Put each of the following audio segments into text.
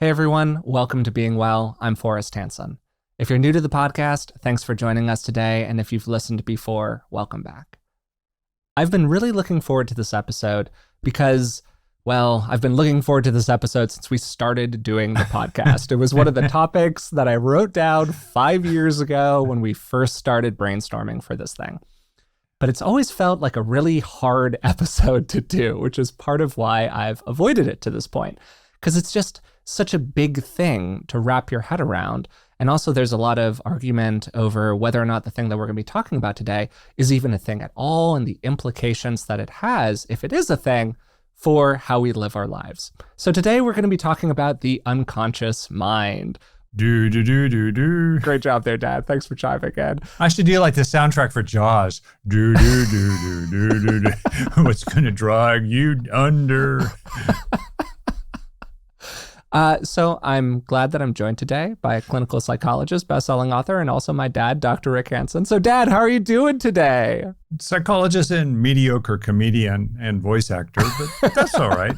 Hey everyone, welcome to Being Well. I'm Forrest, Hanson. If you're new to the podcast, thanks for joining us today, and if you've listened before, welcome back. I've been really looking forward to this episode because, well, I've been looking forward to this episode since we started doing the podcast. It was one of the topics that I wrote down 5 years ago when we first started brainstorming for this thing. But it's always felt like a really hard episode to do, which is part of why I've avoided it to this point, because it's just such a big thing to wrap your head around. And also there's a lot of argument over whether or not the thing that we're going to be talking about today is even a thing at all, and the implications that it has, if it is a thing, for how we live our lives. So today we're going to be talking about the unconscious mind. Do. Great job there, Dad. Thanks for chiming in. I should do like the soundtrack for Jaws. Do. What's going to drag you under? So I'm glad that I'm joined today by a clinical psychologist, best-selling author, and also my dad, Dr. Rick Hanson. So Dad, how are you doing today? Psychologist and mediocre comedian and voice actor, but that's all right.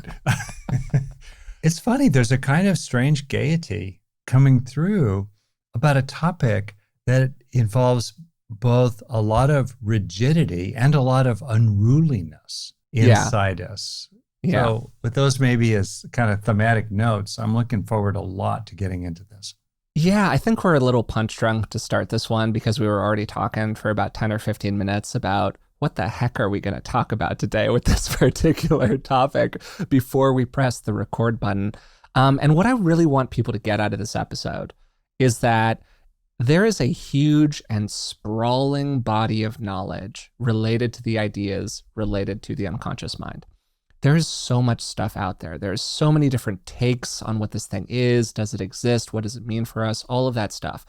It's funny, there's a kind of strange gaiety coming through about a topic that involves both a lot of rigidity and a lot of unruliness inside us. Yeah. So with those maybe as kind of thematic notes, I'm looking forward a lot to getting into this. Yeah, I think we're a little punch drunk to start this one because we were already talking for about 10 or 15 minutes about what the heck are we going to talk about today with this particular topic before we press the record button. And what I really want people to get out of this episode is that there is a huge and sprawling body of knowledge related to the ideas related to the unconscious mind. There is so much stuff out there. There's so many different takes on what this thing is. Does it exist? What does it mean for us? All of that stuff.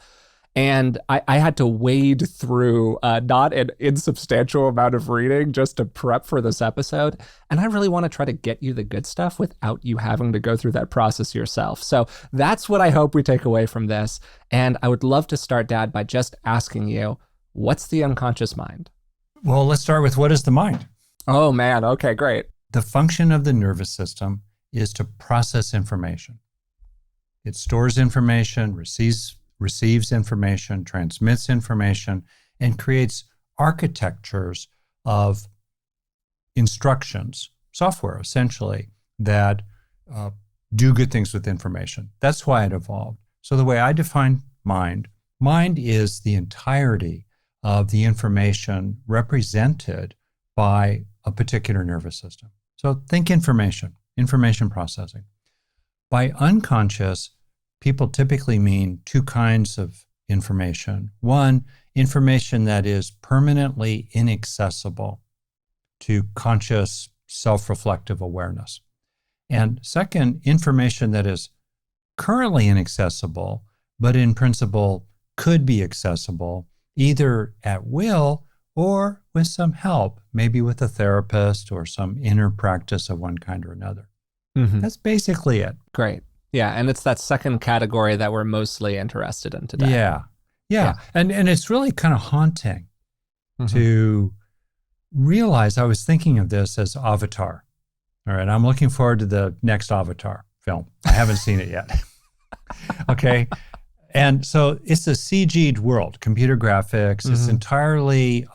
And I had to wade through not an insubstantial amount of reading just to prep for this episode. And I really want to try to get you the good stuff without you having to go through that process yourself. So that's what I hope we take away from this. And I would love to start, Dad, by just asking you, what's the unconscious mind? Well, let's start with what is the mind? Oh, man. Okay, great. The function of the nervous system is to process information. It stores information, receives information, transmits information, and creates architectures of instructions, software essentially, that do good things with information. That's why it evolved. So the way I define mind is the entirety of the information represented by a particular nervous system. So think information processing. By unconscious, people typically mean two kinds of information. One, information that is permanently inaccessible to conscious, self-reflective awareness. And second, information that is currently inaccessible, but in principle could be accessible either at will or with some help, maybe with a therapist or some inner practice of one kind or another. Mm-hmm. That's basically it. Great. Yeah, and it's that second category that we're mostly interested in today. Yeah. And it's really kind of haunting to realize. I was thinking of this as Avatar. All right, I'm looking forward to the next Avatar film. I haven't seen it yet. Okay. And so it's a CG'd world, computer graphics. It's entirely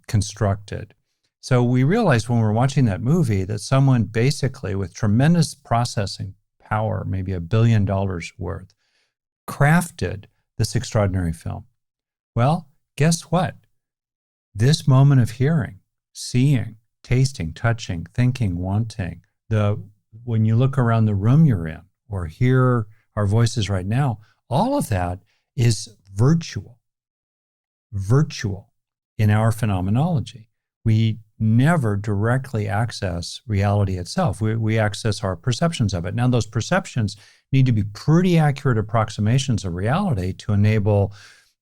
constructed. So we realized when we were watching that movie that someone basically with tremendous processing power, maybe $1 billion worth, crafted this extraordinary film. Well, guess what? This moment of hearing, seeing, tasting, touching, thinking, wanting, when you look around the room you're in or hear our voices right now, all of that is virtual in our phenomenology. We never directly access reality itself. We access our perceptions of it. Now, those perceptions need to be pretty accurate approximations of reality to enable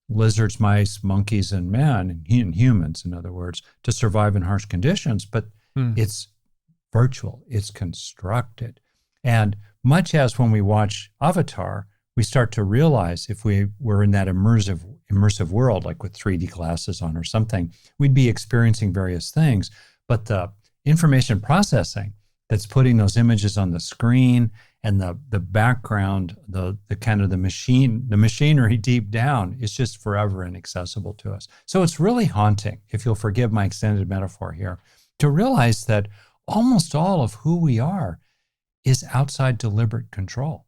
lizards, mice, monkeys, and men, and humans, in other words, to survive in harsh conditions. But it's virtual, it's constructed. And much as when we watch Avatar, we start to realize if we were in that immersive world, like with 3D glasses on or something, we'd be experiencing various things. But the information processing that's putting those images on the screen and the background, the kind of the machinery deep down is just forever inaccessible to us. So it's really haunting, if you'll forgive my extended metaphor here, to realize that almost all of who we are is outside deliberate control,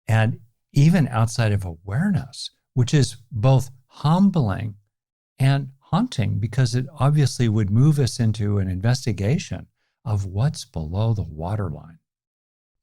and even outside of awareness, which is both humbling and haunting, because it obviously would move us into an investigation of what's below the waterline.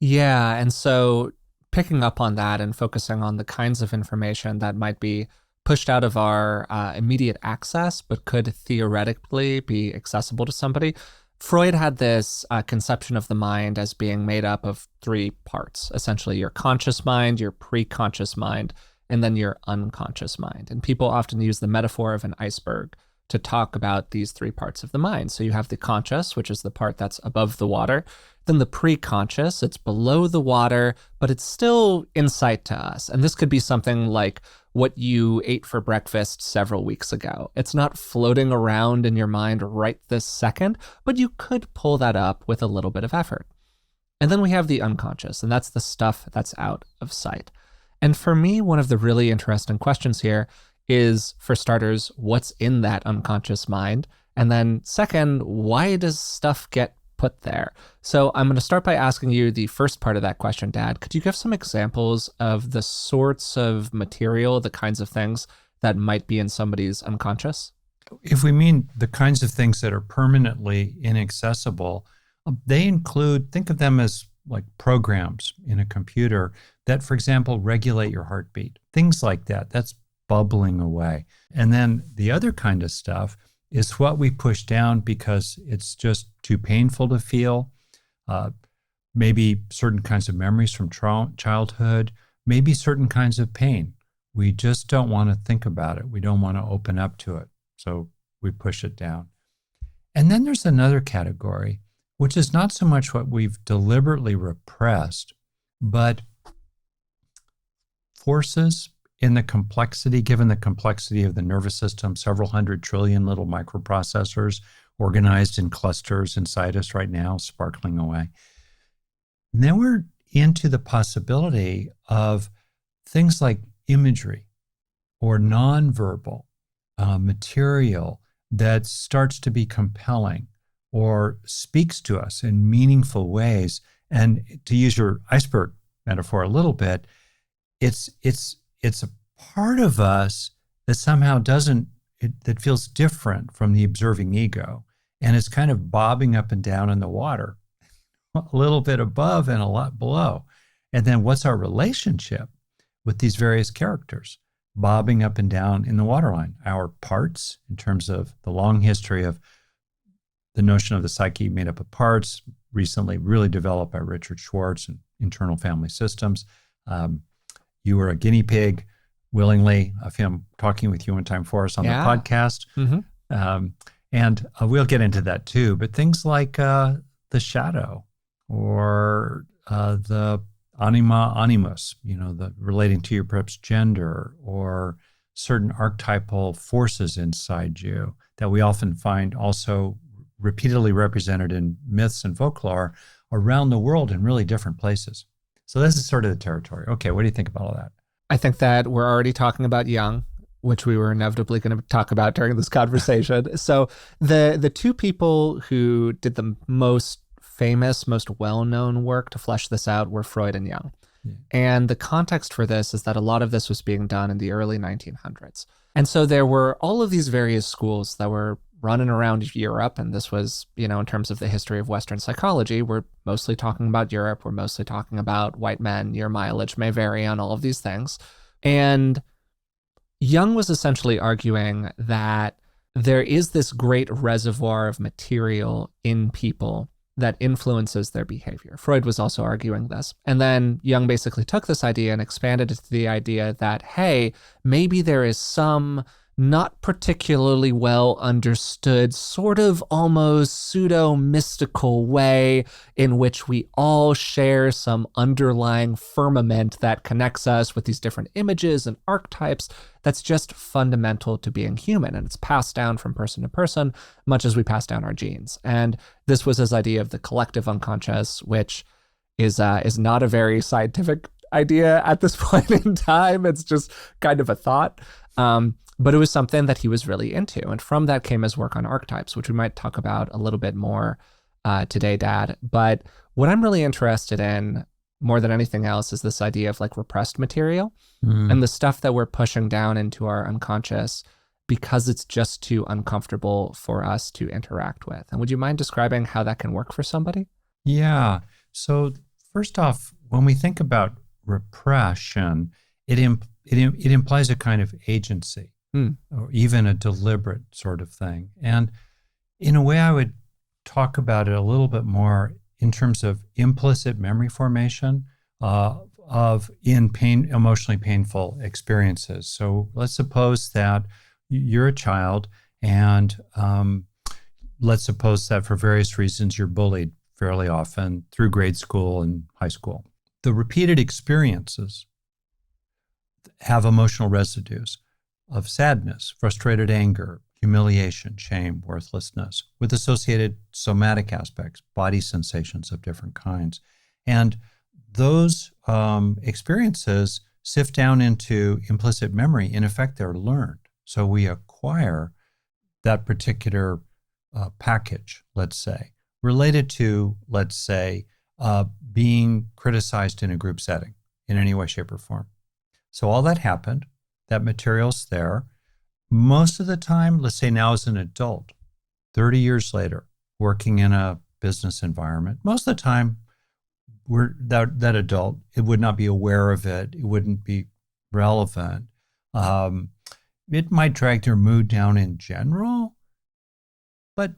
Yeah. And so picking up on that and focusing on the kinds of information that might be pushed out of our immediate access, but could theoretically be accessible to somebody. Freud had this conception of the mind as being made up of three parts, essentially your conscious mind, your pre-conscious mind, and then your unconscious mind. And people often use the metaphor of an iceberg to talk about these three parts of the mind. So you have the conscious, which is the part that's above the water. Then the pre-conscious, it's below the water, but it's still in sight to us. And this could be something like what you ate for breakfast several weeks ago. It's not floating around in your mind right this second, but you could pull that up with a little bit of effort. And then we have the unconscious, and that's the stuff that's out of sight. And for me, one of the really interesting questions here is, for starters, what's in that unconscious mind? And then second, why does stuff get put there? So I'm going to start by asking you the first part of that question, Dad. Could you give some examples of the sorts of material, the kinds of things that might be in somebody's unconscious? If we mean the kinds of things that are permanently inaccessible, they include, think of them as like programs in a computer that, for example, regulate your heartbeat, things like that. That's bubbling away. And then the other kind of stuff is what we push down because it's just too painful to feel. Maybe certain kinds of memories from childhood, maybe certain kinds of pain. We just don't want to think about it. We don't want to open up to it. So we push it down. And then there's another category, which is not so much what we've deliberately repressed, but forces in the complexity, given the complexity of the nervous system, several 100 trillion little microprocessors organized in clusters inside us right now, sparkling away. And then we're into the possibility of things like imagery or nonverbal material that starts to be compelling or speaks to us in meaningful ways. And to use your iceberg metaphor a little bit, it's a part of us that somehow that feels different from the observing ego. And it's kind of bobbing up and down in the water, a little bit above and a lot below. And then what's our relationship with these various characters bobbing up and down in the waterline? Our parts, in terms of the long history of the notion of the psyche made up of parts, recently really developed by Richard Schwartz and internal family systems. You were a guinea pig willingly of him talking with you one time, Forrest, on the podcast. Mm-hmm. And we'll get into that too. But things like the shadow or the anima animus, relating to your perhaps gender, or certain archetypal forces inside you that we often find also repeatedly represented in myths and folklore around the world in really different places. So this is sort of the territory. Okay, what do you think about all that? I think that we're already talking about Jung, which we were inevitably going to talk about during this conversation. So the two people who did the most famous, most well-known work to flesh this out were Freud and Jung. Yeah. And the context for this is that a lot of this was being done in the early 1900s. And so there were all of these various schools that were running around Europe. And this was, in terms of the history of Western psychology, we're mostly talking about Europe. We're mostly talking about white men. Your mileage may vary on all of these things. And Jung was essentially arguing that there is this great reservoir of material in people that influences their behavior. Freud was also arguing this. And then Jung basically took this idea and expanded it to the idea that, hey, maybe there is some not particularly well understood, sort of almost pseudo-mystical way in which we all share some underlying firmament that connects us with these different images and archetypes that's just fundamental to being human. And it's passed down from person to person, much as we pass down our genes. And this was his idea of the collective unconscious, which is not a very scientific idea at this point in time. It's just kind of a thought. But it was something that he was really into. And from that came his work on archetypes, which we might talk about a little bit more today, Dad. But what I'm really interested in more than anything else is this idea of like repressed material and the stuff that we're pushing down into our unconscious because it's just too uncomfortable for us to interact with. And would you mind describing how that can work for somebody? Yeah. So first off, when we think about repression, it implies a kind of agency or even a deliberate sort of thing. And in a way, I would talk about it a little bit more in terms of implicit memory formation emotionally painful experiences. So let's suppose that you're a child and let's suppose that for various reasons you're bullied fairly often through grade school and high school. The repeated experiences have emotional residues of sadness, frustrated anger, humiliation, shame, worthlessness, with associated somatic aspects, body sensations of different kinds. And those experiences sift down into implicit memory. In effect, they're learned. So we acquire that particular package, let's say, related to, let's say, being criticized in a group setting in any way, shape, or form. So all that happened, that material's there. Most of the time, let's say now as an adult, 30 years later, working in a business environment, most of the time, that adult, it would not be aware of it. It wouldn't be relevant. It might drag their mood down in general, but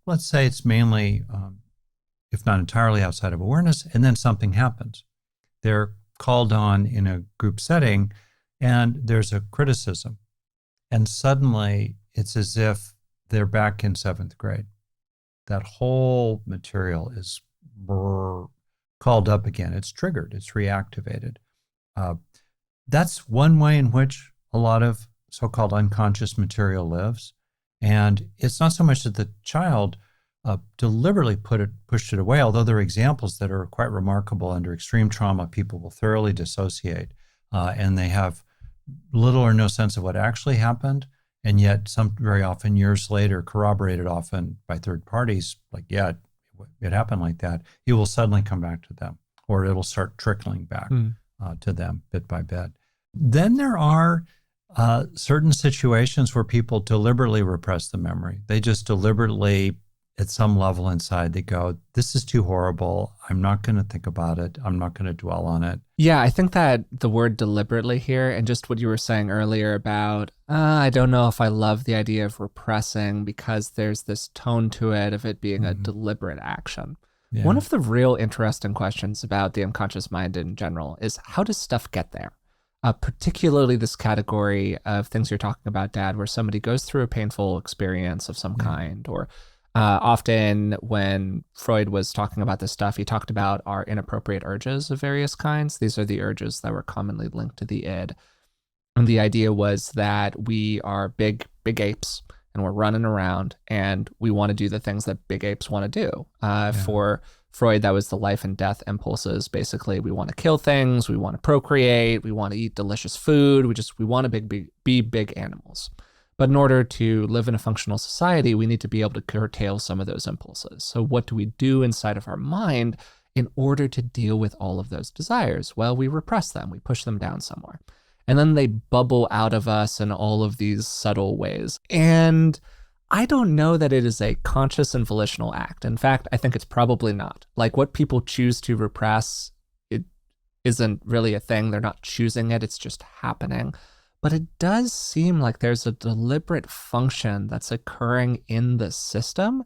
let's say it's mainly, if not entirely outside of awareness, and then something happens. They're called on in a group setting, and there's a criticism. And suddenly, it's as if they're back in 7th grade. That whole material is called up again. It's triggered. It's reactivated. That's one way in which a lot of so-called unconscious material lives. And it's not so much that the child deliberately pushed it away, although there are examples that are quite remarkable. Under extreme trauma, people will thoroughly dissociate, and they have little or no sense of what actually happened, and yet very often years later, corroborated often by third parties, like, yeah, it happened like that, it will suddenly come back to them, or it'll start trickling back to them bit by bit. Then there are certain situations where people deliberately repress the memory. They just deliberately, at some level inside, they go, this is too horrible. I'm not going to think about it. I'm not going to dwell on it. Yeah, I think that the word deliberately here, and just what you were saying earlier about, I don't know if I love the idea of repressing because there's this tone to it of it being a deliberate action. Yeah. One of the real interesting questions about the unconscious mind in general is how does stuff get there? Particularly this category of things you're talking about, Dad, where somebody goes through a painful experience of some kind, or often when Freud was talking about this stuff, he talked about our inappropriate urges of various kinds. These are the urges that were commonly linked to the id. And the idea was that we are big apes and we're running around and we want to do the things that big apes want to do. For Freud, that was the life and death impulses. Basically, we want to kill things, we want to procreate, we want to eat delicious food, we want to be big animals. But in order to live in a functional society, we need to be able to curtail some of those impulses. So what do we do inside of our mind in order to deal with all of those desires? Well, we repress them, we push them down somewhere. And then they bubble out of us in all of these subtle ways. And I don't know that it is a conscious and volitional act. In fact, I think it's probably not. Like what people choose to repress, it isn't really a thing. They're not choosing it, it's just happening. But it does seem like there's a deliberate function that's occurring in the system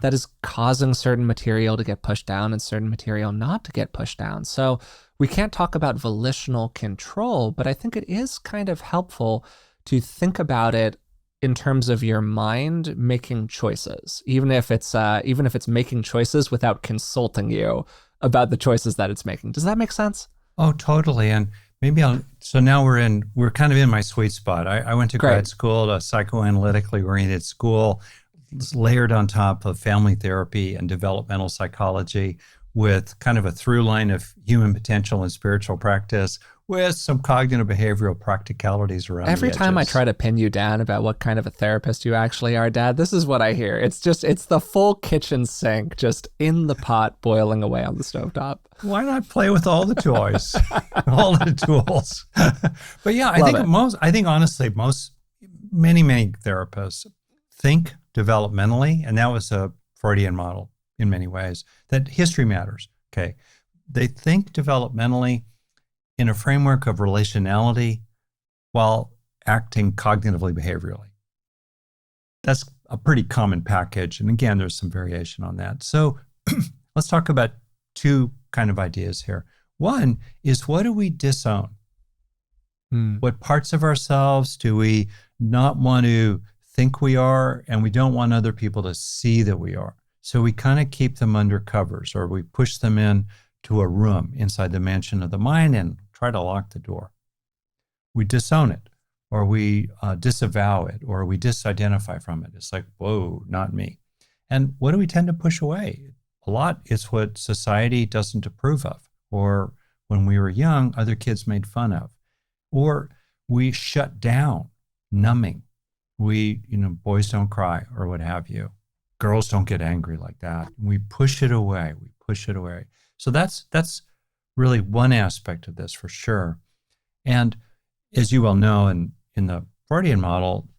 that is causing certain material to get pushed down and certain material not to get pushed down. So we can't talk about volitional control, but I think it is kind of helpful to think about it in terms of your mind making choices, even if it's making choices without consulting you about the choices that it's making. Does that make sense? Oh, totally. And maybe so now we're kind of in my sweet spot. I went to grad school, a psychoanalytically oriented school, layered on top of family therapy and developmental psychology, with kind of a through line of human potential and spiritual practice with some cognitive behavioral practicalities around Every the time I edges. try to pin you down about what kind of a therapist you actually are, Dad, this is what I hear. It's the full kitchen sink just in the pot boiling away on the stovetop. Why not play with all the toys, all the tools? But yeah, I think honestly, many therapists think developmentally, and that was a Freudian model in many ways, that history matters. Okay. They think developmentally in a framework of relationality while acting cognitively behaviorally. That's a pretty common package. And again, there's some variation on that. So let's talk about two kind of ideas here. One is, what do we disown? What parts of ourselves do we not want to think we are, and we don't want other people to see that we are? So we kind of keep them under covers, or we push them in to a room inside the mansion of the mind and try to lock the door. We disown it, or we disavow it, or we disidentify from it. It's like, whoa, not me. And what do we tend to push away? A lot is what society doesn't approve of, or when we were young, other kids made fun of. Or we shut down, numbing. Boys don't cry, or what have you. Girls don't get angry like that. We push it away. So that's really one aspect of this for sure. And as you well know, in the Freudian model,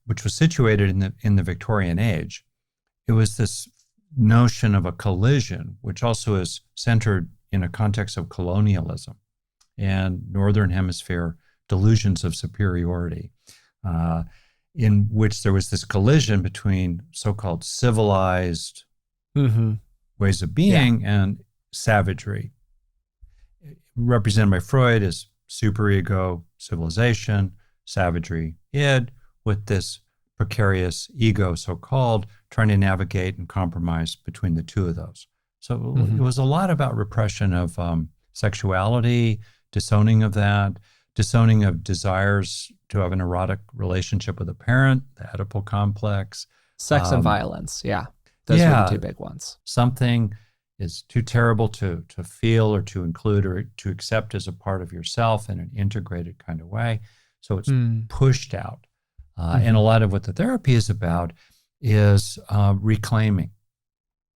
which was situated in the Victorian age, it was this notion of a collision, which also is centered in a context of colonialism and Northern Hemisphere delusions of superiority, in which there was this collision between so-called civilized ways of being and savagery, represented by Freud as superego, civilization, savagery, id, with this precarious ego, so-called, trying to navigate and compromise between the two of those. So it was a lot about repression of sexuality, disowning of that, disowning of desires to have an erotic relationship with a parent, the Oedipal complex. Sex and violence, yeah. Those were the two big ones. Something is too terrible to feel or to include or to accept as a part of yourself in an integrated kind of way. So it's pushed out. And a lot of what the therapy is about is reclaiming.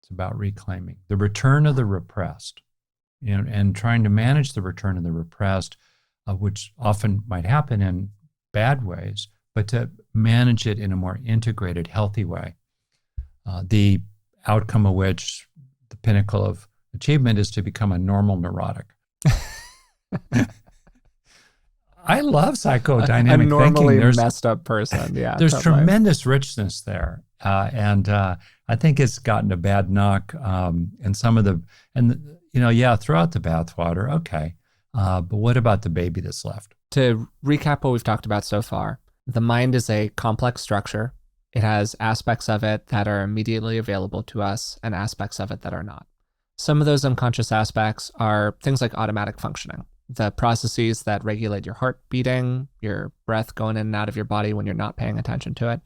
It's about reclaiming the return of the repressed, and trying to manage the return of the repressed, which often might happen in bad ways, but to manage it in a more integrated, healthy way. The outcome of which, the pinnacle of achievement, is to become a normal neurotic. I love psychodynamic a normally thinking. messed up person. Yeah, there's tremendous richness there, and I think it's gotten a bad knock. And throw out the bathwater. Okay, but what about the baby that's left? To recap what we've talked about so far, the mind is a complex structure. It has aspects of it that are immediately available to us and aspects of it that are not. Some of those unconscious aspects are things like automatic functioning, the processes that regulate your heart beating, your breath going in and out of your body when you're not paying attention to it.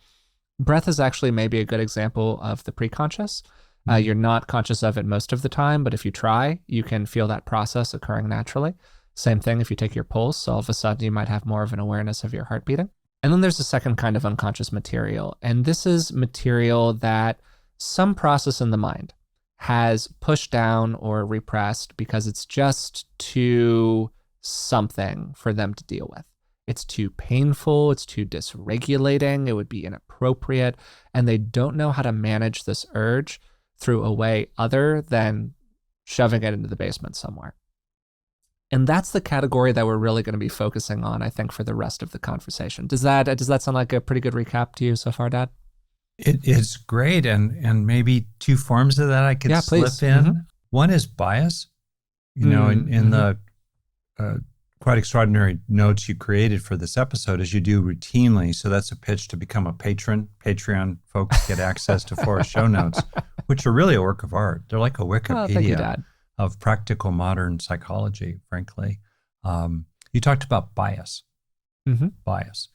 Breath is actually maybe a good example of the preconscious. You're not conscious of it most of the time, but if you try, you can feel that process occurring naturally. Same thing if you take your pulse, all of a sudden you might have more of an awareness of your heart beating. And then there's a second kind of unconscious material. And this is material that some process in the mind has pushed down or repressed because it's just too something for them to deal with. It's too painful, it's too dysregulating, it would be inappropriate, and they don't know how to manage this urge through a way other than shoving it into the basement somewhere. And that's the category that we're really going to be focusing on, I think, for the rest of the conversation. Does that sound like a pretty good recap to you so far, Dad? It's great, and maybe two forms of that I could slip in. One is bias. In the quite extraordinary notes you created for this episode, as you do routinely. So that's a pitch to become a patron. Patreon folks get access to Forrest show notes, which are really a work of art. They're like a Wikipedia thank you, Dad. Of practical modern psychology, frankly. You talked about bias. Bias.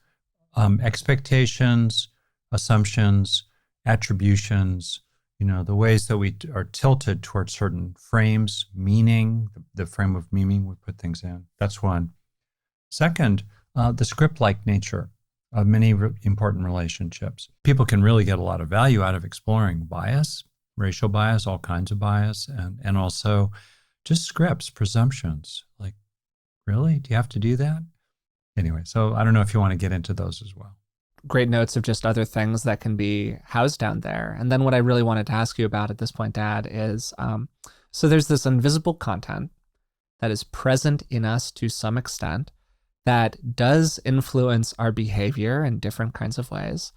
Expectations, assumptions, attributions, The ways that we are tilted towards certain frames, meaning, the frame of meaning we put things in. That's one. Second, the script-like nature of many important relationships. People can really get a lot of value out of exploring bias, racial bias, all kinds of bias, and also just scripts, presumptions. Like, really? Do you have to do that? Anyway, so I don't know if you want to get into those as well. Great notes of just other things that can be housed down there. And then what I really wanted to ask you about at this point, Dad, is so there's this invisible content that is present in us to some extent that does influence our behavior in different kinds of ways.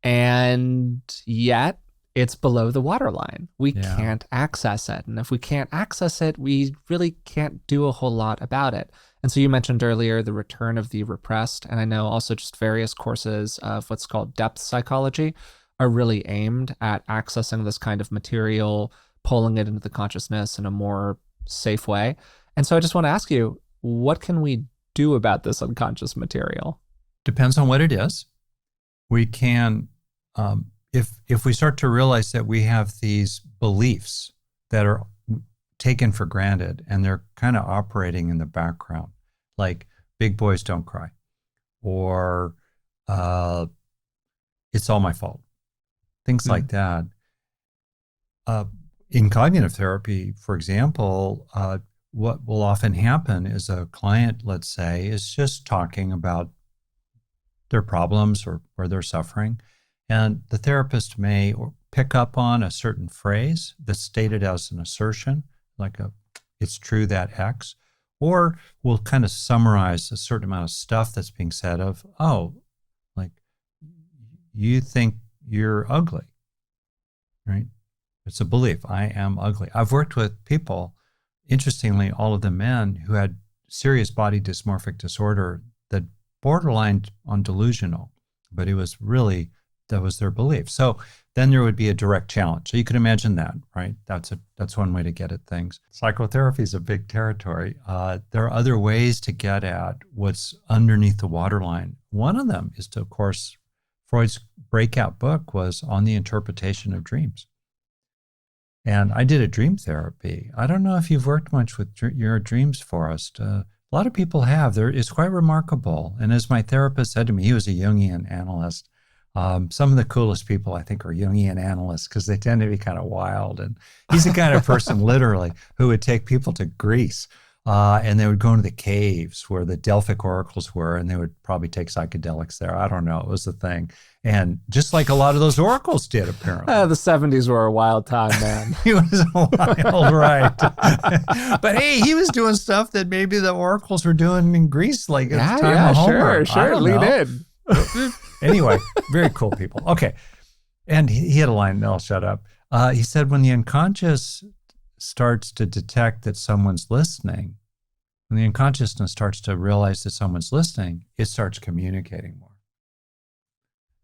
And yet it's below the waterline. We can't access it. And if we can't access it, we really can't do a whole lot about it. And so you mentioned earlier the return of the repressed. And I know also just various courses of what's called depth psychology are really aimed at accessing this kind of material, pulling it into the consciousness in a more safe way. And so I just want to ask you, what can we do about this unconscious material? Depends on what it is. We can, if we start to realize that we have these beliefs that are taken for granted and they're kind of operating in the background, like big boys don't cry, or it's all my fault, things like that. In cognitive therapy, for example, what will often happen is a client, let's say, is just talking about their problems or their suffering, and the therapist may pick up on a certain phrase that's stated as an assertion, like it's true that X, or we'll kind of summarize a certain amount of stuff that's being said of, like, you think you're ugly, right? It's a belief. I am ugly. I've worked with people, interestingly, all of the men who had serious body dysmorphic disorder that borderlined on delusional, but it was really, that was their belief. So then there would be a direct challenge. So you could imagine that, right? That's one way to get at things. Psychotherapy is a big territory. There are other ways to get at what's underneath the waterline. One of them is to, of course, Freud's breakout book was on the interpretation of dreams. And I did a dream therapy. I don't know if you've worked much with your dreams, Forrest. A lot of people have. It's quite remarkable. And as my therapist said to me, he was a Jungian analyst. Some of the coolest people, I think, are Jungian analysts because they tend to be kind of wild. And he's the kind of person, literally, who would take people to Greece and they would go into the caves where the Delphic oracles were, and they would probably take psychedelics there. I don't know. It was the thing. And just like a lot of those oracles did, apparently. The 70s were a wild time, man. He was wild, right. But hey, he was doing stuff that maybe the oracles were doing in Greece, like at the time of Homer. Sure. Lean in. Anyway, very cool people. Okay. And he had a line, no, I'll shut up. He said, when the unconscious starts to detect that someone's listening, when the unconsciousness starts to realize that someone's listening, it starts communicating more,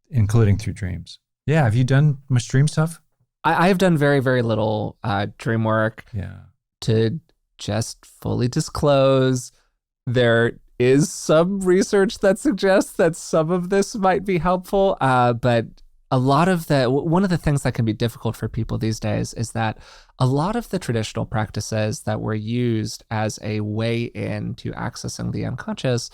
including through dreams. Yeah. Have you done much dream stuff? I've done very, very little dream work. Yeah. To just fully disclose, there is some research that suggests that some of this might be helpful, but a lot of one of the things that can be difficult for people these days is that a lot of the traditional practices that were used as a way into accessing the unconscious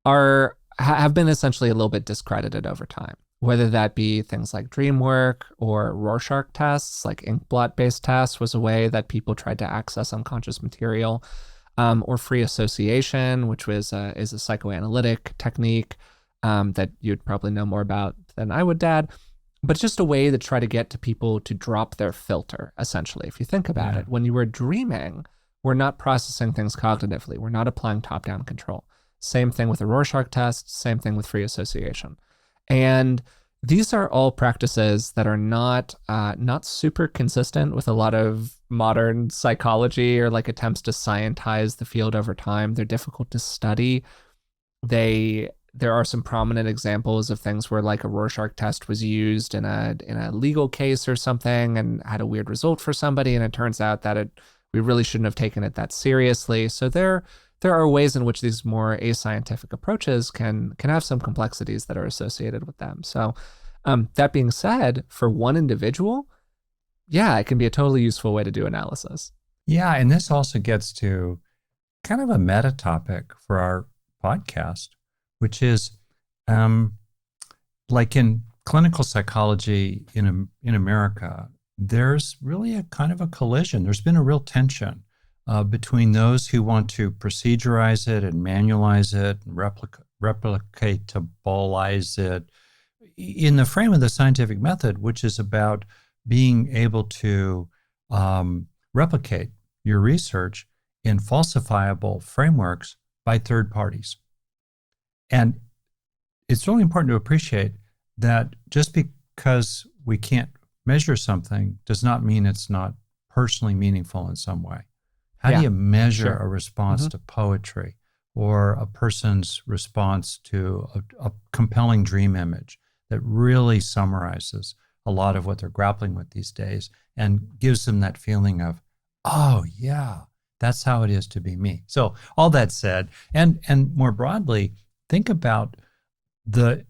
have been essentially a little bit discredited over time, whether that be things like dream work or Rorschach tests, like ink blot-based tests was a way that people tried to access unconscious material, or free association, which is a psychoanalytic technique that you'd probably know more about than I would, Dad. But just a way to try to get to people to drop their filter, essentially. If you think about it, when you were dreaming, we're not processing things cognitively. We're not applying top-down control. Same thing with a Rorschach test, same thing with free association. And these are all practices that are not super consistent with a lot of modern psychology or like attempts to scientize the field over time. They're difficult to study. There are some prominent examples of things where like a Rorschach test was used in a legal case or something and had a weird result for somebody, and it turns out that we really shouldn't have taken it that seriously. So there are ways in which these more ascientific approaches can have some complexities that are associated with them. So that being said, for one individual, yeah, it can be a totally useful way to do analysis. Yeah, and this also gets to kind of a meta topic for our podcast, which is um, like in clinical psychology in America, there's really a kind of a collision. There's been a real tension between those who want to procedurize it and manualize it, and replicatabilize it in the frame of the scientific method, which is about being able to replicate your research in falsifiable frameworks by third parties. And it's really important to appreciate that just because we can't measure something does not mean it's not personally meaningful in some way. How do Yeah, you measure sure. a response to poetry or a person's response to a compelling dream image that really summarizes a lot of what they're grappling with these days and gives them that feeling of, oh, yeah, that's how it is to be me. So all that said, and more broadly, think about the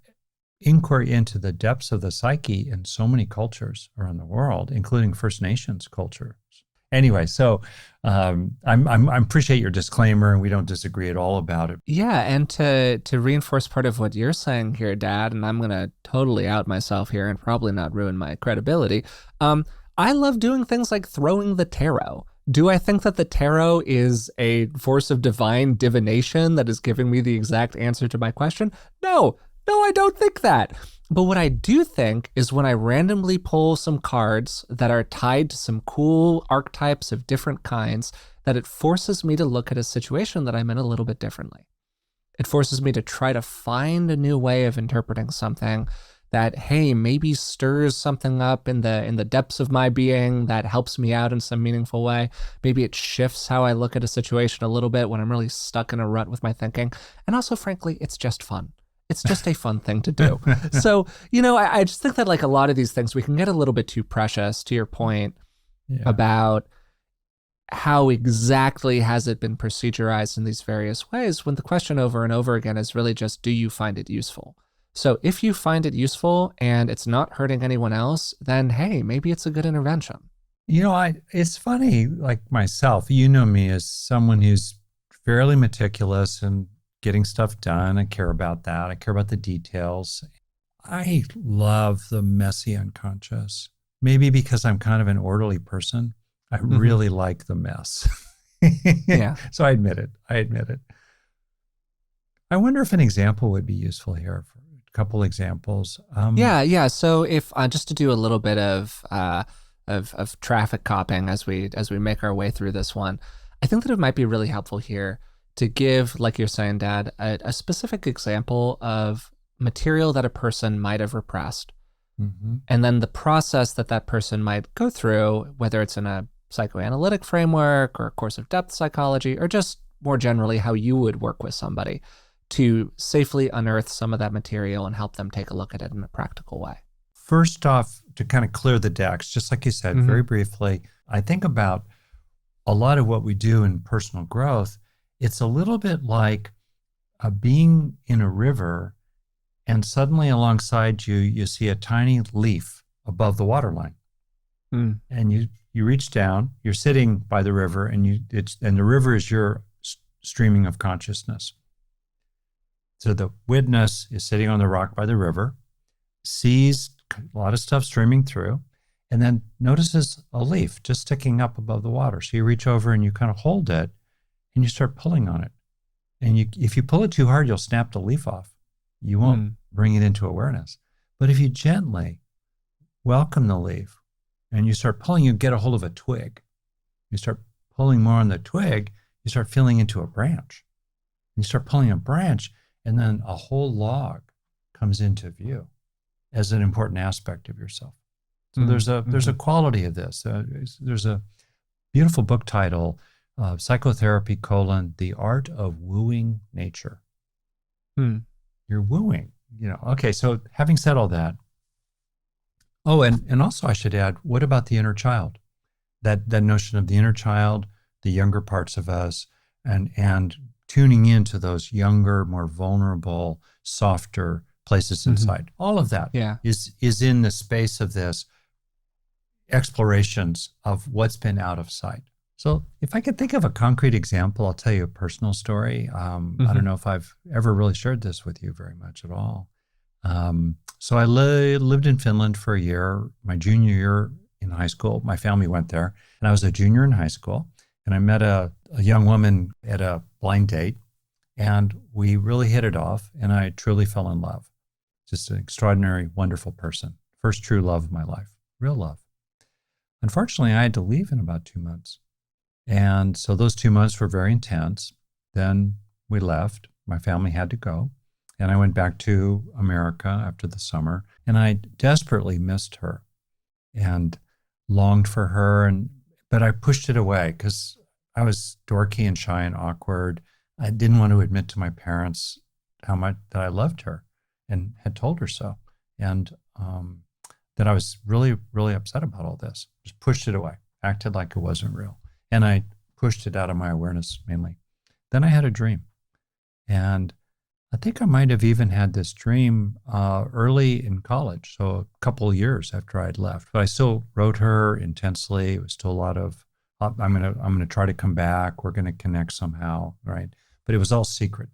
inquiry into the depths of the psyche in so many cultures around the world, including First Nations cultures. Anyway, so I appreciate your disclaimer, and we don't disagree at all about it. Yeah, and to reinforce part of what you're saying here, Dad, and I'm gonna totally out myself here and probably not ruin my credibility. I love doing things like throwing the tarot. Do I think that the tarot is a force of divine divination that is giving me the exact answer to my question? No, I don't think that. But what I do think is when I randomly pull some cards that are tied to some cool archetypes of different kinds, that it forces me to look at a situation that I'm in a little bit differently. It forces me to try to find a new way of interpreting something that, hey, maybe stirs something up in the depths of my being that helps me out in some meaningful way. Maybe it shifts how I look at a situation a little bit when I'm really stuck in a rut with my thinking. And also, frankly, it's just fun. It's just a fun thing to do. So, I just think that like a lot of these things, we can get a little bit too precious, to your point about how exactly has it been procedurized in these various ways, when the question over and over again is really just, do you find it useful? So if you find it useful and it's not hurting anyone else, then hey, maybe it's a good intervention. It's funny, like myself, you know me as someone who's fairly meticulous and getting stuff done. I care about that. I care about the details. I love the messy unconscious. Maybe because I'm kind of an orderly person. I really like the mess. Yeah. So I admit it. I wonder if an example would be useful here. For a couple examples. Yeah. So if just to do a little bit of traffic copying as we make our way through this one, I think that it might be really helpful here to give, like you're saying, Dad, a specific example of material that a person might have repressed. And then the process that person might go through, whether it's in a psychoanalytic framework or a course of depth psychology, or just more generally how you would work with somebody to safely unearth some of that material and help them take a look at it in a practical way. First off, to kind of clear the decks, just like you said, very briefly, I think about a lot of what we do in personal growth. It's a little bit like being in a river and suddenly alongside you, you see a tiny leaf above the waterline. And you reach down, you're sitting by the river, and the river is your streaming of consciousness. So the witness is sitting on the rock by the river, sees a lot of stuff streaming through, and then notices a leaf just sticking up above the water. So you reach over and you kind of hold it, and you start pulling on it. And if you pull it too hard, you'll snap the leaf off. You won't bring it into awareness. But if you gently welcome the leaf and you start pulling, you get a hold of a twig. You start pulling more on the twig, you start feeling into a branch. You start pulling a branch, and then a whole log comes into view as an important aspect of yourself. So there's a quality of this. There's a beautiful book title, Psychotherapy: The Art of Wooing Nature. You're wooing, Okay, so having said all that, and also I should add, what about the inner child? That notion of the inner child, the younger parts of us, and tuning into those younger, more vulnerable, softer places inside. All of that is in the space of this. explorations of what's been out of sight. So if I could think of a concrete example, I'll tell you a personal story. I don't know if I've ever really shared this with you very much at all. So I lived in Finland for a year, my junior year in high school. My family went there, and I was a junior in high school. And I met a young woman at a blind date, and we really hit it off, and I truly fell in love. Just an extraordinary, wonderful person. First true love of my life, real love. Unfortunately, I had to leave in about 2 months. And so those 2 months were very intense. Then we left. My family had to go. And I went back to America after the summer. And I desperately missed her and longed for her. But I pushed it away because I was dorky and shy and awkward. I didn't want to admit to my parents how much that I loved her and had told her so. And that I was really, really upset about all this. Just pushed it away, acted like it wasn't real. And I pushed it out of my awareness mainly. Then I had a dream. And I think I might have even had this dream early in college, so a couple of years after I had left. But I still wrote her intensely. It was still a lot of, I'm gonna try to come back. We're gonna connect somehow, right? But it was all secret.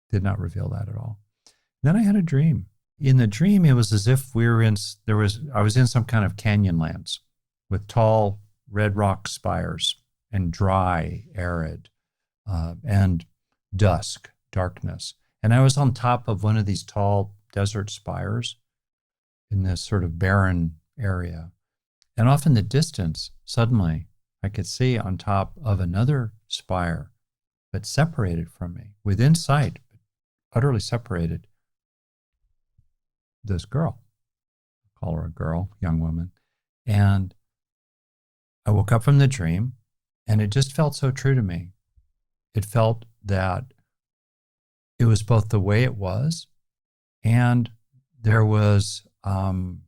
Did not reveal that at all. Then I had a dream. In the dream, it was as if I was in some kind of canyon lands with tall red rock spires and dry, arid, and dusk, darkness. And I was on top of one of these tall desert spires in this sort of barren area. And off in the distance, suddenly, I could see on top of another spire, but separated from me, within sight, but utterly separated, this girl. I'll call her a girl, young woman. And I woke up from the dream, and it just felt so true to me. It felt that it was both the way it was, and there was an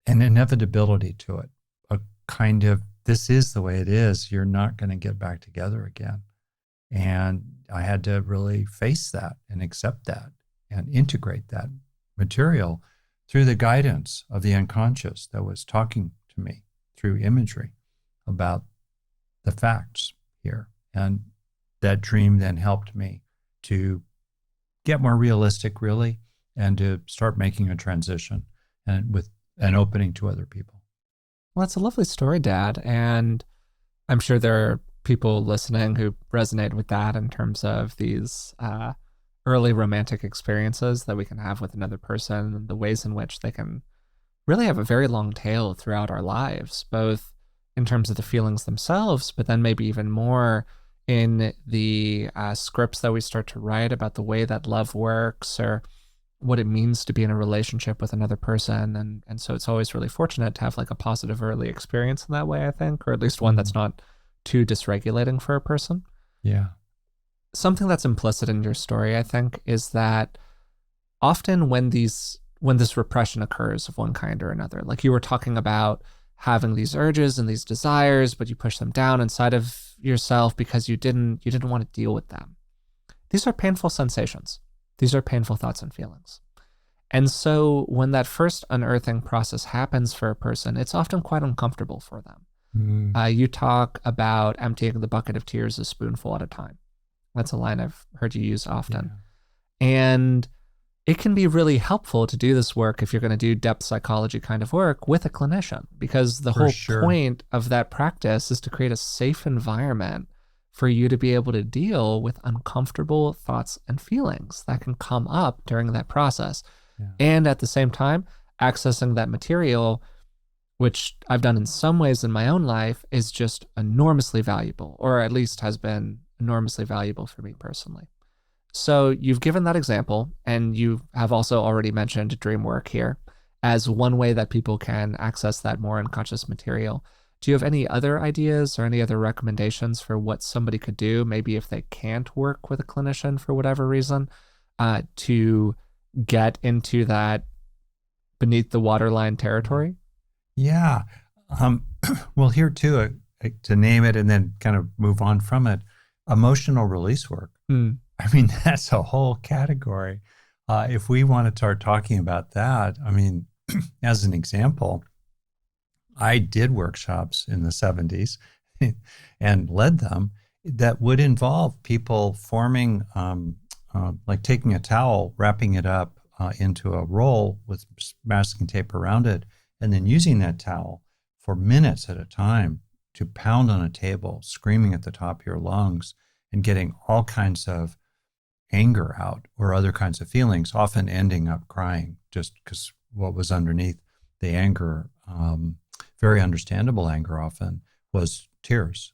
inevitability to it, a kind of, this is the way it is. You're not going to get back together again. And I had to really face that and accept that and integrate that material through the guidance of the unconscious that was talking to me through imagery about the facts here. And that dream then helped me to get more realistic, really, and to start making a transition and with an opening to other people. Well, it's a lovely story, Dad. And I'm sure there are people listening who resonate with that in terms of these early romantic experiences that we can have with another person and the ways in which they can really have a very long tail throughout our lives, both in terms of the feelings themselves, but then maybe even more in the scripts that we start to write about the way that love works or what it means to be in a relationship with another person. And so it's always really fortunate to have like a positive early experience in that way, I think, or at least one that's not too dysregulating for a person. Yeah. Something that's implicit in your story, I think, is that often when this repression occurs of one kind or another, like you were talking about having these urges and these desires, but you push them down inside of yourself because you didn't want to deal with them. These are painful sensations. These are painful thoughts and feelings. And so when that first unearthing process happens for a person, it's often quite uncomfortable for them. You talk about emptying the bucket of tears a spoonful at a time. That's a line I've heard you use often. Yeah. And it can be really helpful to do this work if you're going to do depth psychology kind of work with a clinician, because the whole point of that practice is to create a safe environment for you to be able to deal with uncomfortable thoughts and feelings that can come up during that process. Yeah. And at the same time, accessing that material, which I've done in some ways in my own life, is just enormously valuable, or at least has been enormously valuable for me personally. So you've given that example, and you have also already mentioned dream work here as one way that people can access that more unconscious material. Do you have any other ideas or any other recommendations for what somebody could do, maybe if they can't work with a clinician for whatever reason, to get into that beneath the waterline territory? Yeah. Well, here too, to name it and then kind of move on from it, emotional release work. I mean, that's a whole category. If we want to start talking about that, I mean, as an example, I did workshops in the 70s and led them that would involve people forming, like taking a towel, wrapping it up into a roll with masking tape around it, and then using that towel for minutes at a time to pound on a table, screaming at the top of your lungs and getting all kinds of anger out or other kinds of feelings, often ending up crying just because what was underneath the anger, very understandable anger often, was tears,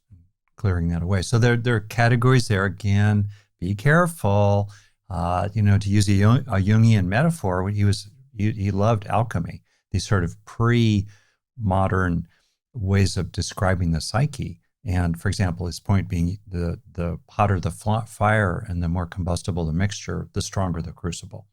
clearing that away. So there are categories there. Again, be careful. To use a Jungian metaphor, he loved alchemy, these sort of pre-modern ways of describing the psyche. And for example, his point being the hotter the fire and the more combustible the mixture, the stronger the crucible.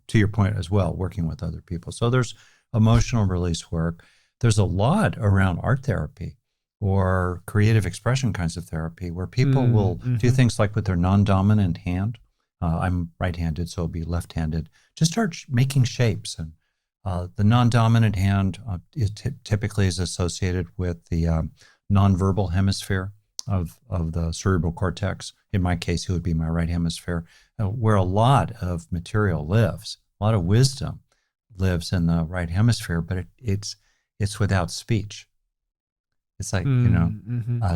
To your point as well, working with other people. So there's emotional release work. There's a lot around art therapy or creative expression kinds of therapy where people will do things like with their non-dominant hand. I'm right-handed, so it'll be left-handed. Just start making shapes. And the non-dominant hand typically is associated with the nonverbal hemisphere of the cerebral cortex. In my case, it would be my right hemisphere, where a lot of material lives, a lot of wisdom lives in the right hemisphere, but it's without speech. It's like,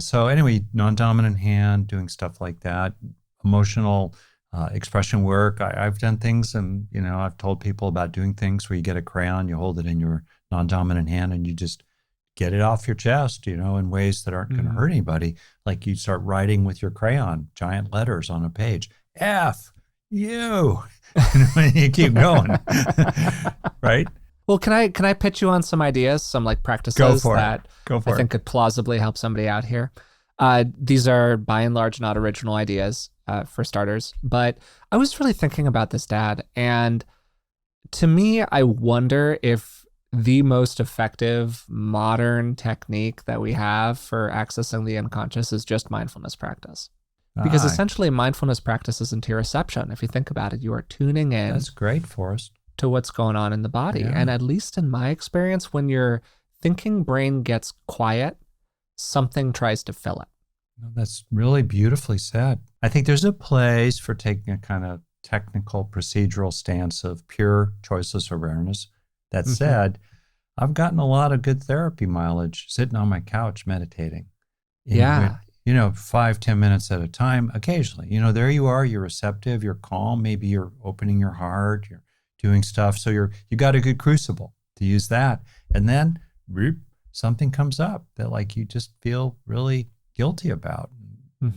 so anyway, non-dominant hand, doing stuff like that, emotional expression work. I've done things and, I've told people about doing things where you get a crayon, you hold it in your non-dominant hand and you just get it off your chest, in ways that aren't going to hurt anybody. Like you start writing with your crayon, giant letters on a page, F, you, and you keep going, right? Well, can I pitch you on some ideas, some like practices that I think could plausibly help somebody out here? These are by and large not original ideas for starters, but I was really thinking about this, Dad, and to me, I wonder if the most effective modern technique that we have for accessing the unconscious is just mindfulness practice. Because essentially mindfulness practice is interoception. If you think about it, you are tuning in. That's great, Forrest. To what's going on in the body. Yeah. And at least in my experience, when your thinking brain gets quiet, something tries to fill it. That's really beautifully said. I think there's a place for taking a kind of technical procedural stance of pure choiceless awareness. That said, I've gotten a lot of good therapy mileage sitting on my couch meditating. 5-10 minutes at a time, occasionally. There you are, you're receptive, you're calm, maybe you're opening your heart, you're doing stuff. So you got a good crucible to use that. And then something comes up that like you just feel really guilty about.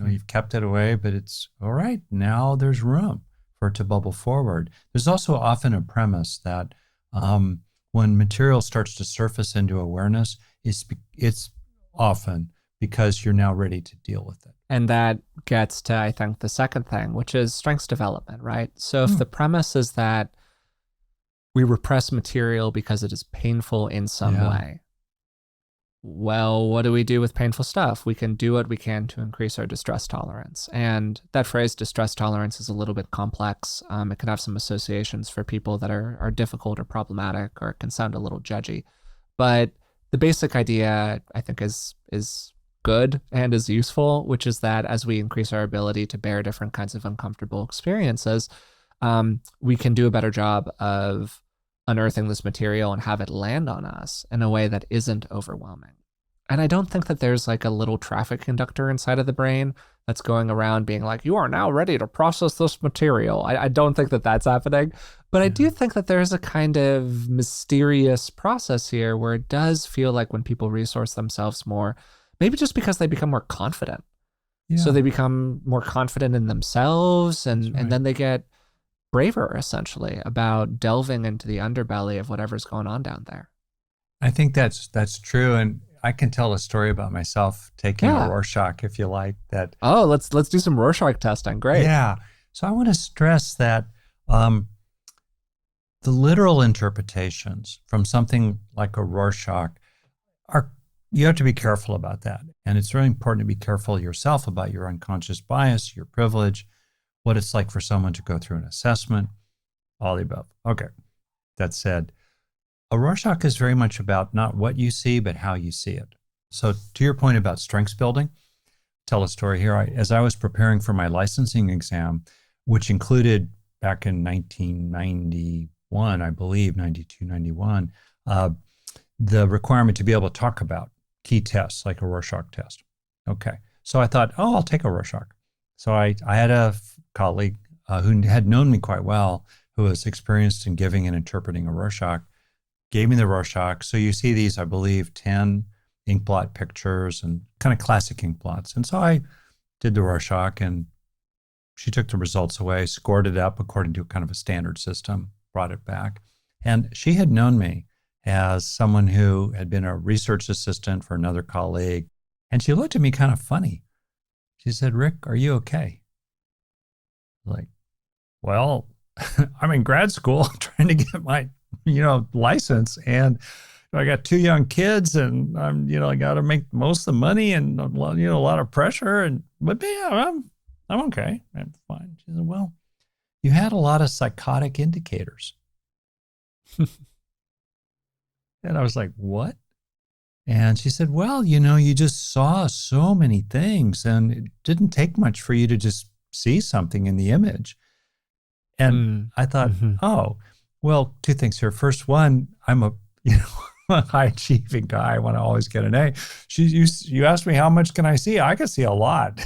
You've kept it away, but it's all right. Now there's room for it to bubble forward. There's also often a premise that when material starts to surface into awareness, it's often because you're now ready to deal with it. And that gets to, I think, the second thing, which is strengths development, right? So if the premise is that we repress material because it is painful in some way, well, what do we do with painful stuff? We can do what we can to increase our distress tolerance. And that phrase, distress tolerance, is a little bit complex. It can have some associations for people that are difficult or problematic, or it can sound a little judgy. But the basic idea, I think, is good and is useful, which is that as we increase our ability to bear different kinds of uncomfortable experiences, we can do a better job of unearthing this material and have it land on us in a way that isn't overwhelming. And I don't think that there's like a little traffic conductor inside of the brain that's going around being like, you are now ready to process this material. I don't think that that's happening. But I do think that there's a kind of mysterious process here where it does feel like when people resource themselves more, maybe just because they become more confident. Yeah. So they become more confident in themselves and then they get braver, essentially, about delving into the underbelly of whatever's going on down there. I think that's true. And I can tell a story about myself taking a Rorschach, if you like. That. Oh, let's do some Rorschach testing. Great. Yeah. So I want to stress that the literal interpretations from something like a Rorschach you have to be careful about that. And it's really important to be careful yourself about your unconscious bias, your privilege, what it's like for someone to go through an assessment, all the above. Okay. That said, A Rorschach is very much about not what you see, but how you see it. So to your point about strengths building, tell a story here. As I was preparing for my licensing exam, which included back in 1991, I believe, 92, 91, the requirement to be able to talk about key tests like a Rorschach test. Okay. So I thought, oh, I'll take a Rorschach. So I had a colleague who had known me quite well, who was experienced in giving and interpreting a Rorschach, gave me the Rorschach. So you see these, I believe, 10 inkblot pictures and kind of classic inkblots. And so I did the Rorschach, and she took the results away, scored it up according to kind of a standard system, brought it back. And she had known me as someone who had been a research assistant for another colleague. And she looked at me kind of funny. She said, "Rick, are you okay?" Like, well, I'm in grad school trying to get my, license, and I got 2 young kids, and I got to make most of the money, and a lot of pressure, but yeah, I'm okay. I'm fine. She said, "Well, you had a lot of psychotic indicators." And I was like, "What?" And she said, "Well, you just saw so many things, and it didn't take much for you to just see something in the image." And I thought, oh, well, 2 things here. First one, I'm a a high achieving guy. I want to always get an A. You asked me how much can I see? I can see a lot.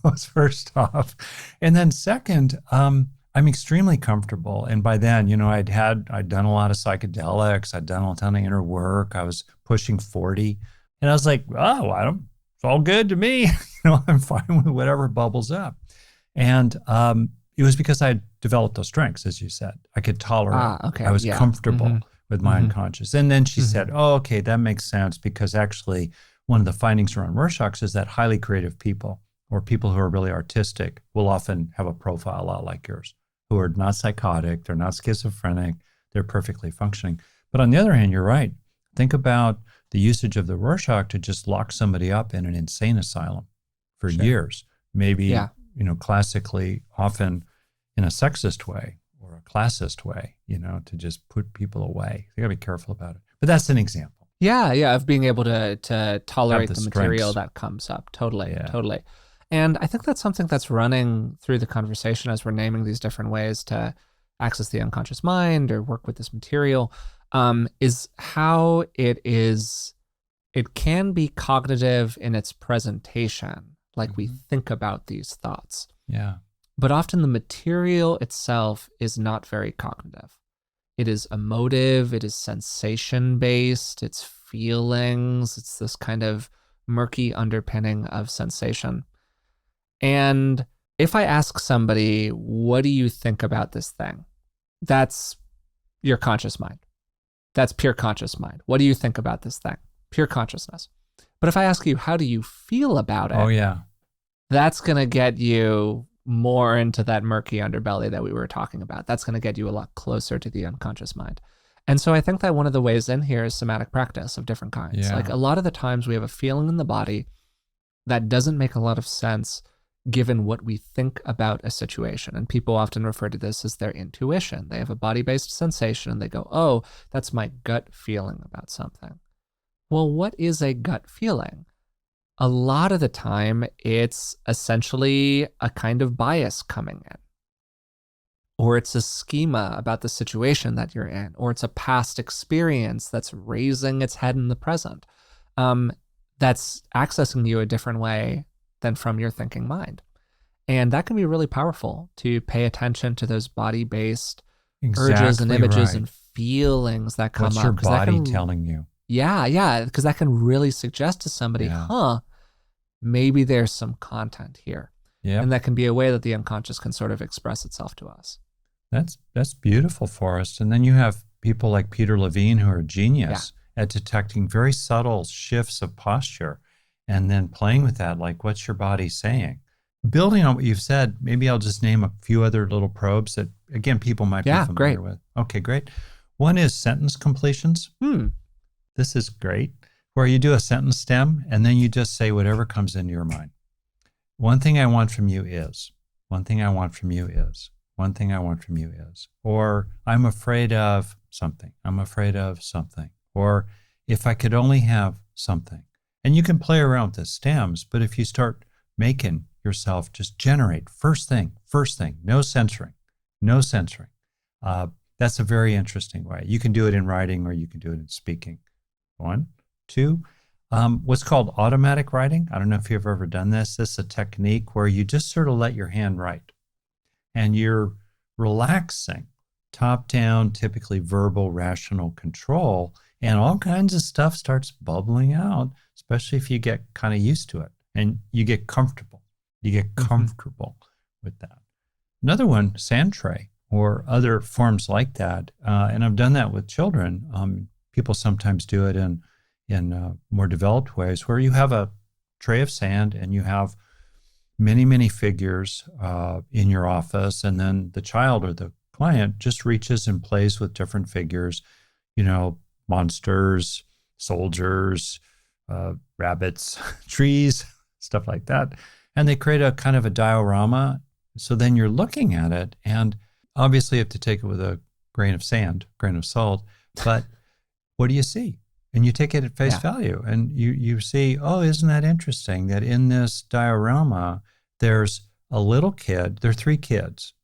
Was first off. And then second, I'm extremely comfortable. And by then, I'd done a lot of psychedelics. I'd done a ton of inner work. I was pushing 40. And I was like, oh, it's all good to me. I'm fine with whatever bubbles up. And it was because I had developed those strengths, as you said. I could tolerate. Okay. I was comfortable with my unconscious. And then she said, oh, okay, that makes sense, because actually one of the findings around Rorschachs is that highly creative people, or people who are really artistic, will often have a profile a lot like yours, who are not psychotic, they're not schizophrenic, they're perfectly functioning. But on the other hand, you're right. Think about the usage of the Rorschach to just lock somebody up in an insane asylum for years, maybe, classically, often in a sexist way or a classist way, to just put people away. You gotta be careful about it. But that's an example. Yeah, of being able to tolerate the material that comes up. Totally. And I think that's something that's running through the conversation as we're naming these different ways to access the unconscious mind or work with this material, is how it can be cognitive in its presentation, like we think about these thoughts. Yeah. But often the material itself is not very cognitive. It is emotive, it is sensation-based, it's feelings, it's this kind of murky underpinning of sensation. And if I ask somebody, what do you think about this thing? That's your conscious mind. That's pure conscious mind. What do you think about this thing? Pure consciousness. But if I ask you, how do you feel about it? Oh, yeah. That's going to get you more into that murky underbelly that we were talking about. That's going to get you a lot closer to the unconscious mind. And so I think that one of the ways in here is somatic practice of different kinds. Yeah. Like a lot of the times we have a feeling in the body that doesn't make a lot of sense given what we think about a situation. And people often refer to this as their intuition. They have a body-based sensation and they go, oh, that's my gut feeling about something. Well, what is a gut feeling? A lot of the time, it's essentially a kind of bias coming in. Or it's a schema about the situation that you're in. Or it's a past experience that's raising its head in the present. That's accessing you a different way than from your thinking mind. And that can be really powerful to pay attention to those body-based urges and images and feelings that come up. What's your body telling you? Yeah, because that can really suggest to somebody, maybe there's some content here. Yeah. And that can be a way that the unconscious can sort of express itself to us. That's beautiful, Forrest. And then you have people like Peter Levine who are genius at detecting very subtle shifts of posture and then playing with that, like, what's your body saying? Building on what you've said, maybe I'll just name a few other little probes that, again, people might be familiar with. Okay, great. One is sentence completions. This is great, where you do a sentence stem and then you just say whatever comes into your mind. One thing I want from you is, one thing I want from you is, one thing I want from you is, or I'm afraid of something. I'm afraid of something. Or if I could only have something. And you can play around with the stems, but if you start making yourself just generate first thing, no censoring, no censoring. That's a very interesting way. You can do it in writing or you can do it in speaking. One, two, what's called automatic writing. I don't know if you've ever done this. This is a technique where you just sort of let your hand write and you're relaxing, top down, typically verbal, rational control, and all kinds of stuff starts bubbling out, especially if you get kind of used to it and you get comfortable. You get comfortable with that. Another one, sand tray or other forms like that. And I've done that with children. People sometimes do it in more developed ways where you have a tray of sand and you have many, many figures in your office. And then the child or the client just reaches and plays with different figures, monsters, soldiers, rabbits, trees, stuff like that. And they create a kind of a diorama. So then you're looking at it, and obviously you have to take it with a grain of sand, grain of salt, but what do you see? And you take it at face value, and you see, oh, isn't that interesting that in this diorama, there's a little kid, there are three kids.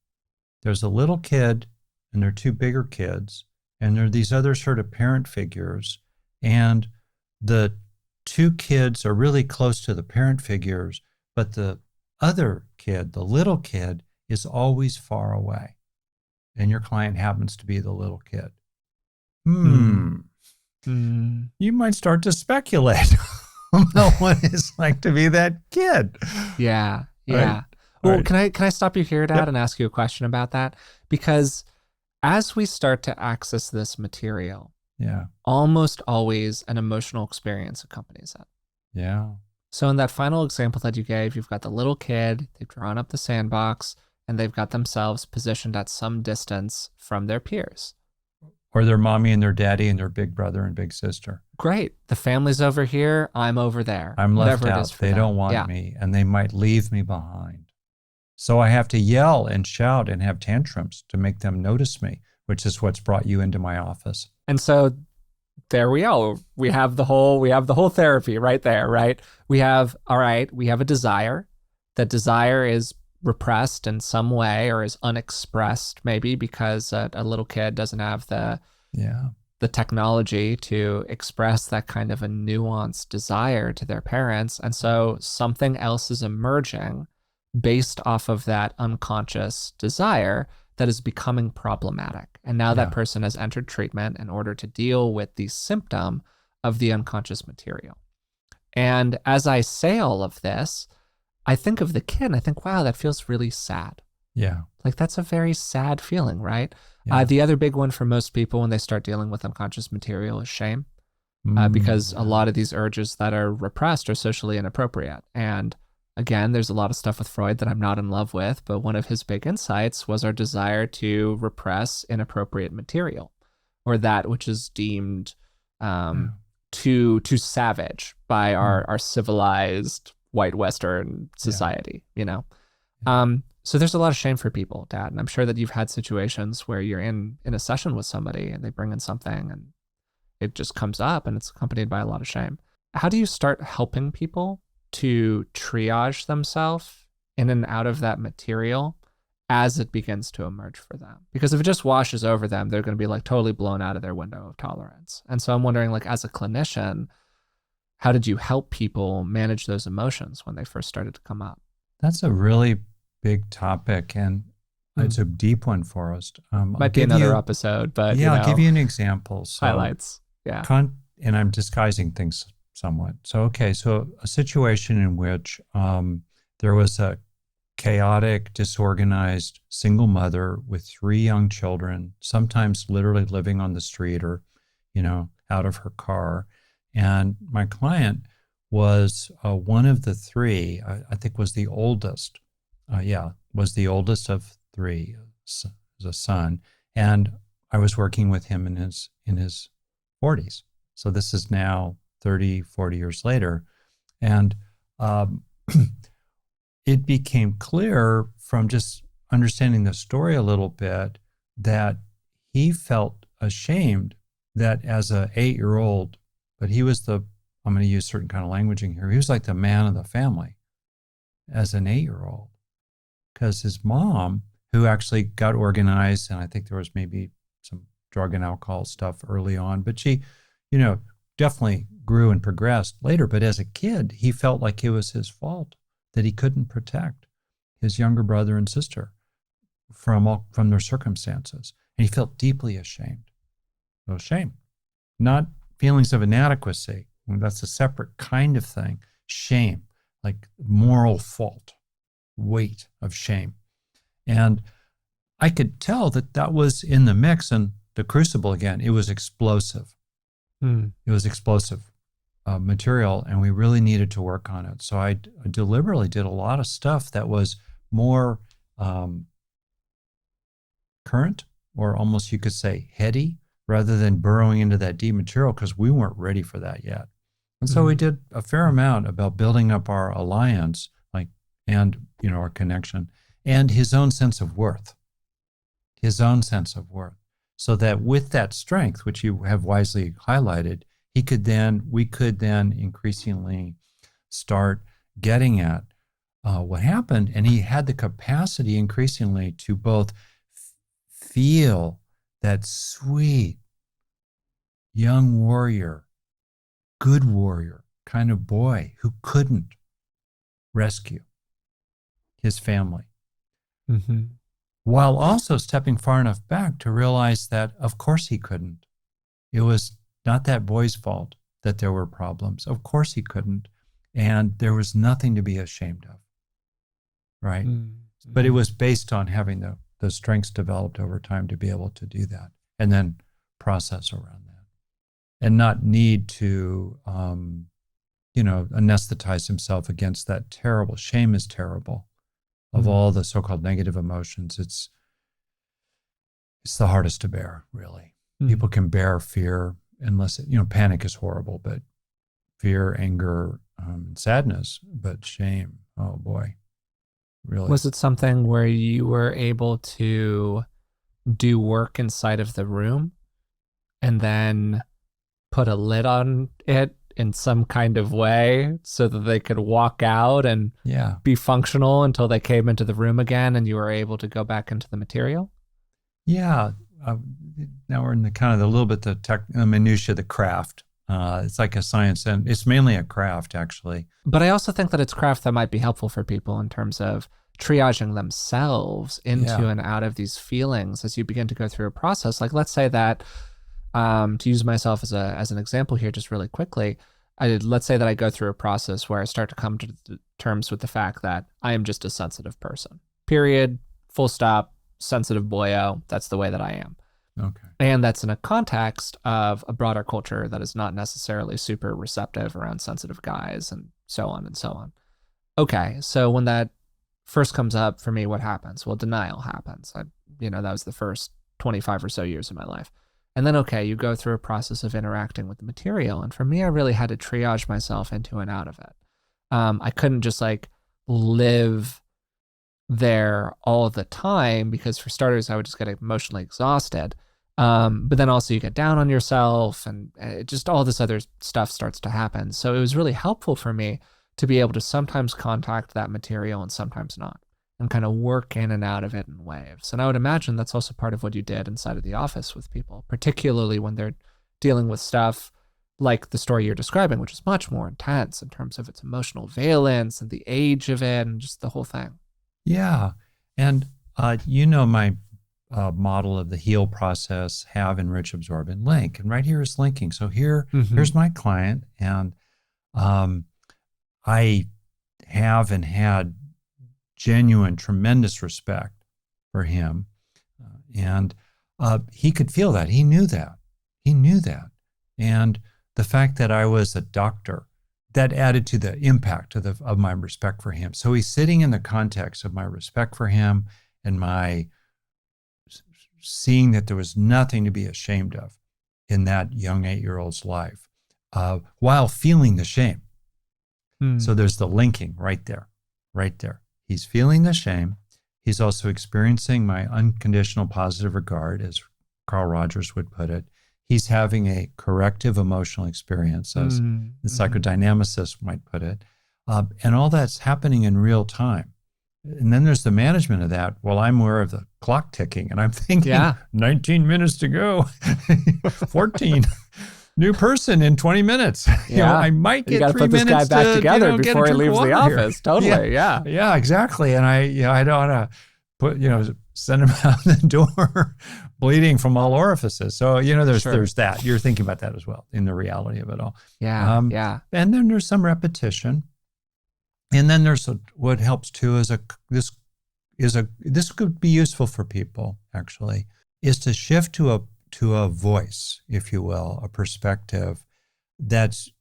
There's a little kid, and there are two bigger kids, and there are these other sort of parent figures, and the two kids are really close to the parent figures, but the other kid, the little kid, is always far away. And your client happens to be the little kid. You might start to speculate about what it's like to be that kid. Yeah. Right? Well, Right. can I stop you here, Dad, and ask you a question about that? Because as we start to access this material, almost always an emotional experience accompanies it. Yeah. So in that final example that you gave, you've got the little kid, they've drawn up the sandbox, and they've got themselves positioned at some distance from their peers. Or their mommy and their daddy and their big brother and big sister. Great. The family's over here. I'm over there. I'm left Whatever out. It is for They them. don't want me, and they might leave me behind. So I have to yell and shout and have tantrums to make them notice me, which is what's brought you into my office. And so there we go. We have the whole therapy right there, right? We have a desire. That desire is repressed in some way or is unexpressed, maybe because a little kid doesn't have the technology to express that kind of a nuanced desire to their parents. And so something else is emerging based off of that unconscious desire that is becoming problematic. And now that person has entered treatment in order to deal with the symptom of the unconscious material. And as I say all of this, I think of the kid and I think, wow, that feels really sad. Yeah. Like that's a very sad feeling, right? Yeah. The other big one for most people when they start dealing with unconscious material is shame, because a lot of these urges that are repressed are socially inappropriate. And again, there's a lot of stuff with Freud that I'm not in love with, but one of his big insights was our desire to repress inappropriate material, or that which is deemed too savage by our civilized white Western society, So there's a lot of shame for people, Dad. And I'm sure that you've had situations where you're in a session with somebody and they bring in something and it just comes up and it's accompanied by a lot of shame. How do you start helping people to triage themselves in and out of that material as it begins to emerge for them? Because if it just washes over them, they're going to be like totally blown out of their window of tolerance. And so I'm wondering, like, as a clinician, how did you help people manage those emotions when they first started to come up? That's a really big topic, and it's a deep one, Forrest. Might be another episode, but I'll give you an example. So, highlights. Yeah. And I'm disguising things somewhat. So a situation in which there was a chaotic, disorganized single mother with 3 young children, sometimes literally living on the street or, out of her car. And my client was one of the 3, I think was the oldest. Was the oldest of 3, as a son. And I was working with him in his 40s. So this is now 30, 40 years later. And it became clear from just understanding the story a little bit, that he felt ashamed that as a 8-year-old, but he was I'm going to use certain kind of languaging here. He was like the man of the family as an 8-year-old, because his mom, who actually got organized, and I think there was maybe some drug and alcohol stuff early on, but she, definitely grew and progressed later. But as a kid, he felt like it was his fault that he couldn't protect his younger brother and sister from their circumstances. And he felt deeply ashamed. So shame, not feelings of inadequacy. That's a separate kind of thing. Shame, like moral fault, weight of shame. And I could tell that was in the mix, and the crucible, again, it was explosive. It was explosive material, and we really needed to work on it. So I deliberately did a lot of stuff that was more current, or almost you could say heady, rather than burrowing into that deep material, because we weren't ready for that yet. And so we did a fair amount about building up our alliance, and our connection, and his own sense of worth. So that with that strength, which you have wisely highlighted, we could then increasingly start getting at what happened. And he had the capacity increasingly to both feel that sweet, young warrior, good warrior kind of boy who couldn't rescue his family. While also stepping far enough back to realize that, of course, he couldn't. It was not that boy's fault that there were problems. Of course, he couldn't. And there was nothing to be ashamed of, right? But it was based on having the strengths developed over time to be able to do that, and then process around that, and not need to, anesthetize himself against that terrible. Shame is terrible. Of all the so-called negative emotions, it's the hardest to bear, really. People can bear fear, unless panic is horrible, but fear, anger, sadness, but shame, oh boy, really. Was it something where you were able to do work inside of the room and then put a lid on it in some kind of way so that they could walk out and be functional until they came into the room again and you were able to go back into the material? Yeah. Now we're in the little bit the minutiae of the craft. It's like a science, and it's mainly a craft, actually. But I also think that it's craft that might be helpful for people in terms of triaging themselves into and out of these feelings as you begin to go through a process. Like, let's say that, to use myself as an example here, just really quickly, let's say that I go through a process where I start to come to terms with the fact that I am just a sensitive person. Period. Full stop. Sensitive boyo. That's the way that I am. Okay. And that's in a context of a broader culture that is not necessarily super receptive around sensitive guys and so on and so on. Okay, so when that first comes up for me, what happens? Well, denial happens. That was the first 25 or so years of my life. And then, okay, you go through a process of interacting with the material. And for me, I really had to triage myself into and out of it. I couldn't just live there all the time, because for starters, I would just get emotionally exhausted. But then also you get down on yourself, and just all this other stuff starts to happen. So it was really helpful for me to be able to sometimes contact that material and sometimes not, and kind of work in and out of it in waves. And I would imagine that's also part of what you did inside of the office with people, particularly when they're dealing with stuff like the story you're describing, which is much more intense in terms of its emotional valence and the age of it and just the whole thing. Yeah. And my model of the heal process: have, enrich, absorb, and link. And right here is linking. So here's my client, and I have and had genuine, tremendous respect for him. And he could feel that. He knew that. And the fact that I was a doctor, that added to the impact of my respect for him. So he's sitting in the context of my respect for him and my seeing that there was nothing to be ashamed of in that young 8-year-old's life, while feeling the shame. So there's the linking right there. He's feeling the shame. He's also experiencing my unconditional positive regard, as Carl Rogers would put it. He's having a corrective emotional experience, as the psychodynamicist might put it. And all that's happening in real time. And then there's the management of that. Well, I'm aware of the clock ticking, and I'm thinking, 19 minutes to go, 14. New person in 20 minutes. I might get 3 minutes. You got to put this guy back together before he leaves the office. Totally, yeah, exactly. And I don't want to put, send him out the door bleeding from all orifices. So, there's that. You're thinking about that as well in the reality of it all. Yeah. And then there's some repetition. And then there's what helps too is this could be useful for people actually, is to shift to a voice, if you will, a perspective that's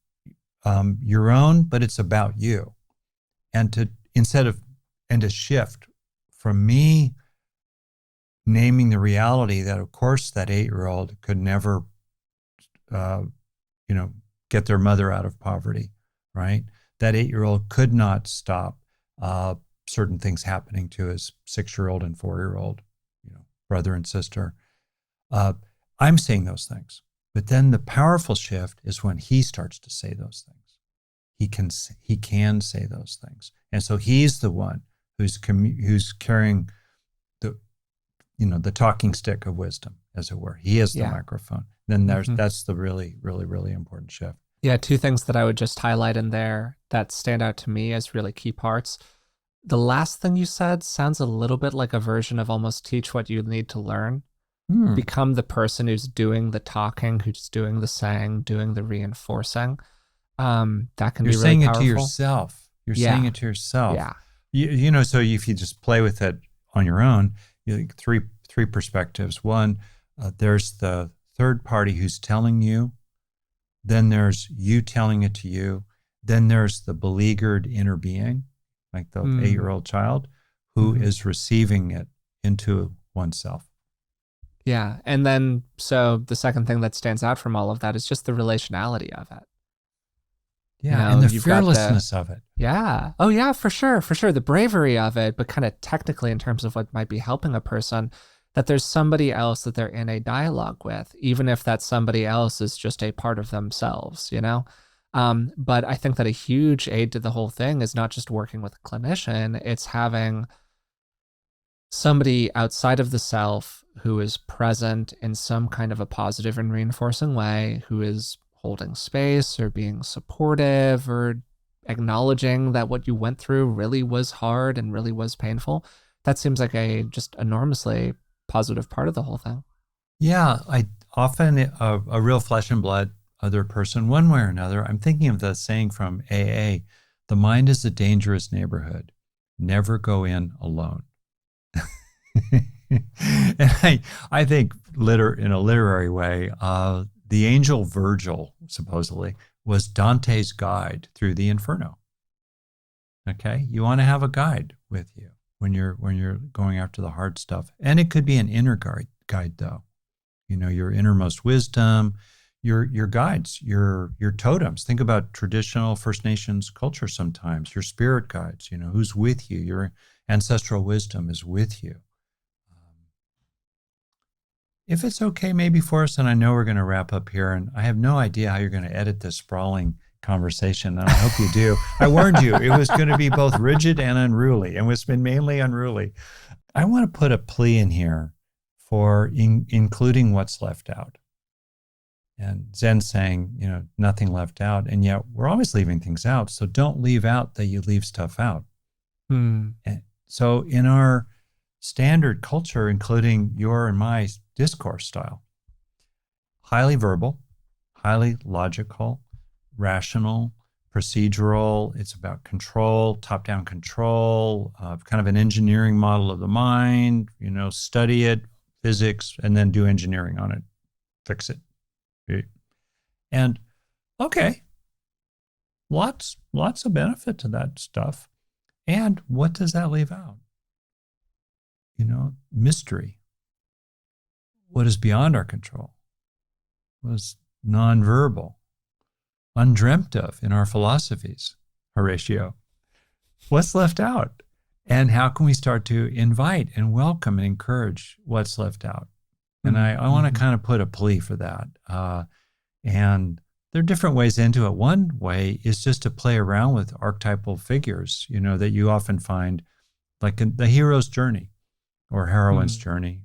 your own, but it's about you. And to shift from me naming the reality that, of course, that 8-year-old could never, get their mother out of poverty, right? That 8-year-old could not stop certain things happening to his 6-year-old and 4-year-old, brother and sister. I'm saying those things, but then the powerful shift is when he starts to say those things. He can say those things, and so he's the one who's carrying the talking stick of wisdom, as it were. He is the microphone. Then that's the really, really, really important shift. Yeah, two things that I would just highlight in there that stand out to me as really key parts. The last thing you said sounds a little bit like a version of almost teach what you need to learn. Become the person who's doing the talking, who's doing the saying, doing the reinforcing. That can be really powerful. You're saying it to yourself. You're saying it to yourself. Yeah. So if you just play with it on your own, three perspectives. One, there's the third party who's telling you. Then there's you telling it to you. Then there's the beleaguered inner being, like the 8-year-old child, who is receiving it into oneself. Yeah. And then, so the second thing that stands out from all of that is just the relationality of it. Yeah. And the fearlessness of it. Yeah. Oh, yeah, for sure. For sure. The bravery of it, but kind of technically in terms of what might be helping a person, that there's somebody else that they're in a dialogue with, even if that somebody else is just a part of themselves, But I think that a huge aid to the whole thing is not just working with a clinician, it's having somebody outside of the self who is present in some kind of a positive and reinforcing way, who is holding space or being supportive or acknowledging that what you went through really was hard and really was painful. That seems like a just enormously positive part of the whole thing. Yeah, I often a real flesh and blood other person, one way or another. I'm thinking of the saying from AA, the mind is a dangerous neighborhood. Never go in alone. And I think in a literary way, the angel Virgil, supposedly, was Dante's guide through the Inferno. Okay? You want to have a guide with you when you're going after the hard stuff. And it could be an inner guide though. Your innermost wisdom, your guides, your totems. Think about traditional First Nations culture sometimes, your spirit guides, who's with you, your ancestral wisdom is with you. If it's okay, maybe Forrest, and I know we're going to wrap up here, and I have no idea how you're going to edit this sprawling conversation, and I hope you do. I warned you, it was going to be both rigid and unruly, and it's been mainly unruly. I want to put a plea in here for including what's left out. And Zen saying, nothing left out, and yet we're always leaving things out, so don't leave out that you leave stuff out. And so in our standard culture, including your and my discourse style, highly verbal, highly logical, rational, procedural. It's about control, top-down control, kind of an engineering model of the mind, study it, physics, and then do engineering on it, fix it. And okay, lots of benefit to that stuff. And what does that leave out? Mystery. What is beyond our control? What is nonverbal, undreamt of in our philosophies, Horatio? What's left out? And how can we start to invite and welcome and encourage what's left out? And I want to kind of put a plea for that. And there are different ways into it. One way is just to play around with archetypal figures, that you often find, like in the hero's journey or heroine's journey.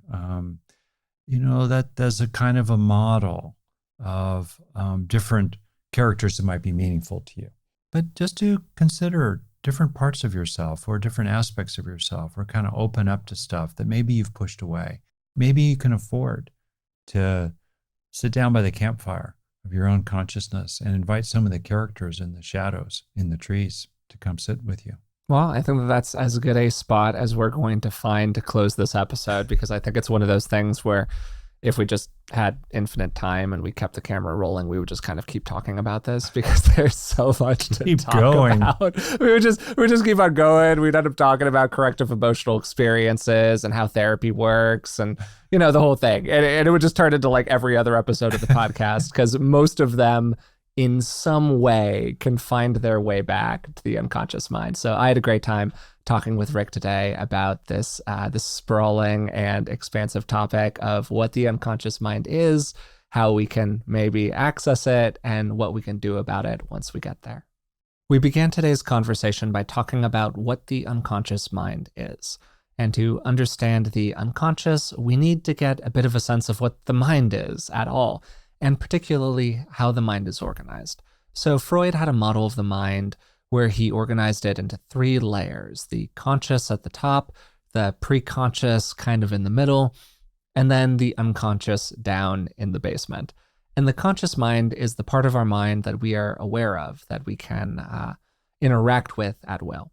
That there's a kind of a model of different characters that might be meaningful to you. But just to consider different parts of yourself or different aspects of yourself, or kind of open up to stuff that maybe you've pushed away. Maybe you can afford to sit down by the campfire of your own consciousness and invite some of the characters in the shadows, in the trees, to come sit with you. Well, I think that's as good a spot as we're going to find to close this episode, because I think it's one of those things where if we just had infinite time and we kept the camera rolling, we would just kind of keep talking about this, because there's so much to talk about. We would just keep on going. We'd end up talking about corrective emotional experiences and how therapy works and, the whole thing. And it would just turn into like every other episode of the podcast, because most of them in some way can find their way back to the unconscious mind. So I had a great time talking with Rick today about this sprawling and expansive topic of what the unconscious mind is, how we can maybe access it, and what we can do about it once we get there. We began today's conversation by talking about what the unconscious mind is. And to understand the unconscious, we need to get a bit of a sense of what the mind is at all, and particularly how the mind is organized. So Freud had a model of the mind where he organized it into 3 layers: the conscious at the top, the preconscious kind of in the middle, and then the unconscious down in the basement. And the conscious mind is the part of our mind that we are aware of, that we can interact with at will.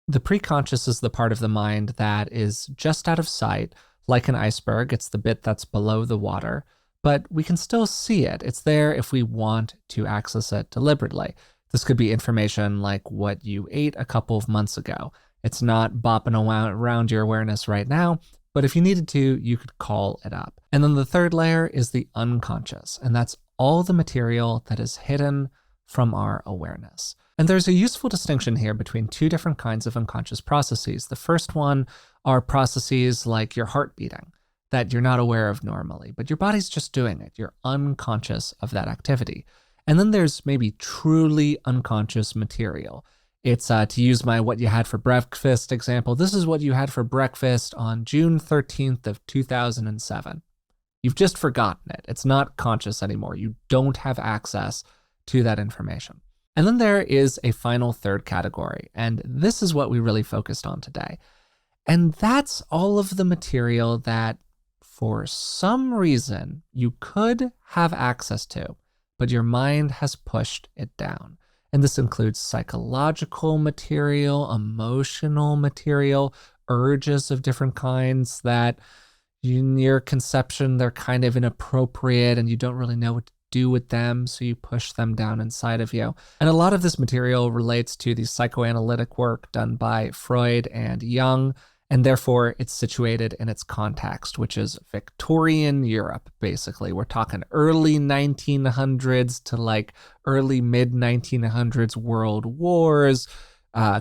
The preconscious is the part of the mind that is just out of sight, like an iceberg. It's the bit that's below the water, but we can still see it. It's there if we want to access it deliberately. This could be information like what you ate a couple of months ago. It's not bopping around your awareness right now, but if you needed to, you could call it up. And then the third layer is the unconscious, and that's all the material that is hidden from our awareness. And there's a useful distinction here between 2 different kinds of unconscious processes. The first one are processes like your heart beating, that you're not aware of normally, but your body's just doing it. You're unconscious of that activity. And then there's maybe truly unconscious material. It's to use my what you had for breakfast example. This is what you had for breakfast on June 13th of 2007. You've just forgotten it. It's not conscious anymore. You don't have access to that information. And then there is a final third category, and this is what we really focused on today. And that's all of the material that for some reason you could have access to, but your mind has pushed it down. And this includes psychological material, emotional material, urges of different kinds that in your conception, they're kind of inappropriate and you don't really know what to do with them, so you push them down inside of you. And a lot of this material relates to the psychoanalytic work done by Freud and Jung, and therefore it's situated in its context, which is Victorian Europe, basically. We're talking early 1900s to like early mid-1900s world wars,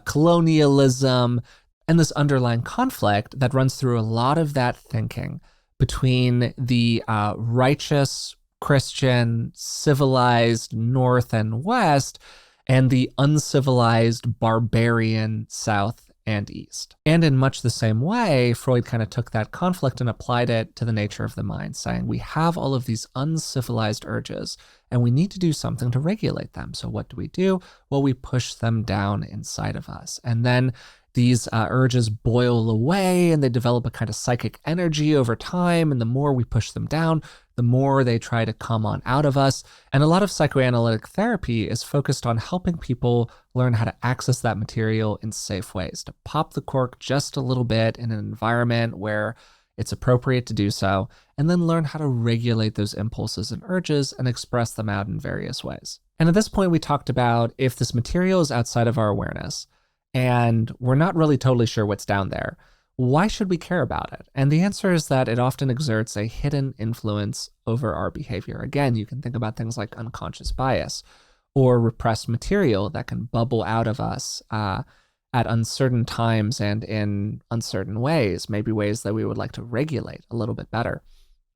colonialism, and this underlying conflict that runs through a lot of that thinking between the righteous, Christian, civilized North and West, and the uncivilized, barbarian South and East. And in much the same way, Freud kind of took that conflict and applied it to the nature of the mind, saying we have all of these uncivilized urges and we need to do something to regulate them. So what do? Well, we push them down inside of us. And then these urges boil away and they develop a kind of psychic energy over time. And the more we push them down, the more they try to come on out of us. And a lot of psychoanalytic therapy is focused on helping people learn how to access that material in safe ways, to pop the cork just a little bit in an environment where it's appropriate to do so, and then learn how to regulate those impulses and urges and express them out in various ways. And at this point, we talked about if this material is outside of our awareness and we're not really totally sure what's down there, why should we care about it? And the answer is that it often exerts a hidden influence over our behavior. Again, you can think about things like unconscious bias or repressed material that can bubble out of us at uncertain times and in uncertain ways, maybe ways that we would like to regulate a little bit better.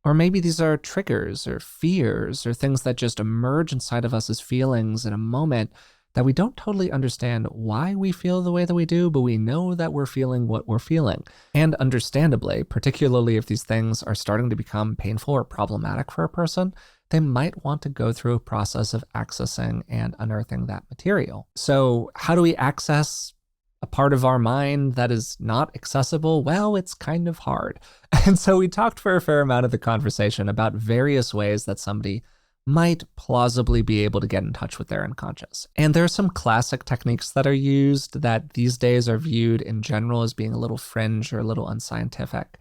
Or maybe these are triggers or fears or things that just emerge inside of us as feelings in a moment that we don't totally understand why we feel the way that we do, but we know that we're feeling what we're feeling. And understandably, particularly if these things are starting to become painful or problematic for a person, they might want to go through a process of accessing and unearthing that material. So how do we access a part of our mind that is not accessible? Well, it's kind of hard. And so we talked for a fair amount of the conversation about various ways that somebody might plausibly be able to get in touch with their unconscious. And there are some classic techniques that are used that these days are viewed in general as being a little fringe or a little unscientific.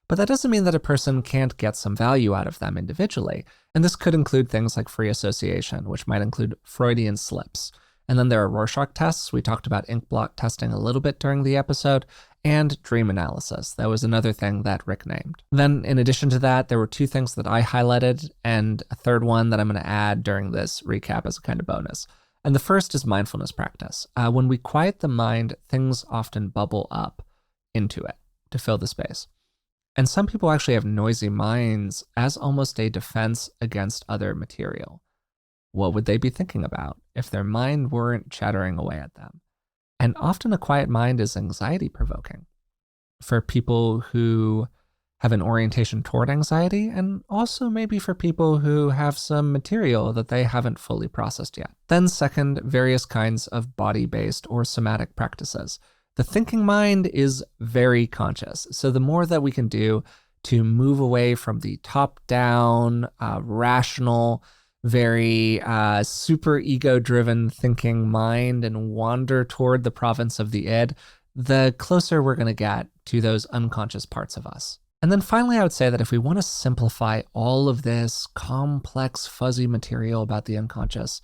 But that doesn't mean that a person can't get some value out of them individually. And this could include things like free association, which might include Freudian slips. And then there are Rorschach tests. We talked about ink blot testing a little bit during the episode, and dream analysis. That was another thing that Rick named. Then in addition to that, there were two things that I highlighted and a third one that I'm going to add during this recap as a kind of bonus. And the first is mindfulness practice. When we quiet the mind, things often bubble up into it to fill the space. And some people actually have noisy minds as almost a defense against other material. What would they be thinking about if their mind weren't chattering away at them? And often a quiet mind is anxiety-provoking for people who have an orientation toward anxiety, and also maybe for people who have some material that they haven't fully processed yet. Then second, various kinds of body-based or somatic practices. The thinking mind is very conscious, so the more that we can do to move away from the top-down, rational, very super ego-driven thinking mind and wander toward the province of the id, the closer we're going to get to those unconscious parts of us. And then finally, I would say that if we want to simplify all of this complex, fuzzy material about the unconscious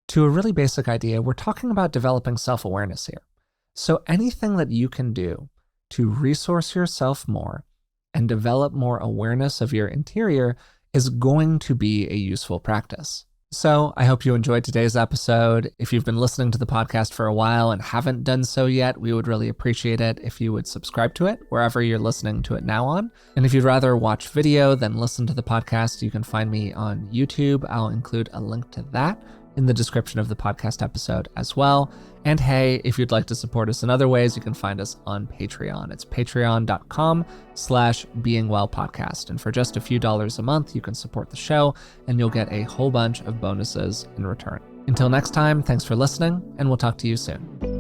to a really basic idea, we're talking about developing self-awareness here. So anything that you can do to resource yourself more and develop more awareness of your interior is going to be a useful practice. So I hope you enjoyed today's episode. If you've been listening to the podcast for a while and haven't done so yet, we would really appreciate it if you would subscribe to it wherever you're listening to it now on. And if you'd rather watch video than listen to the podcast, you can find me on YouTube. I'll include a link to that in the description of the podcast episode as well. And hey, if you'd like to support us in other ways, you can find us on Patreon. It's patreon.com/beingwellpodcast. And for just a few dollars a month, you can support the show and you'll get a whole bunch of bonuses in return. Until next time, thanks for listening, and we'll talk to you soon.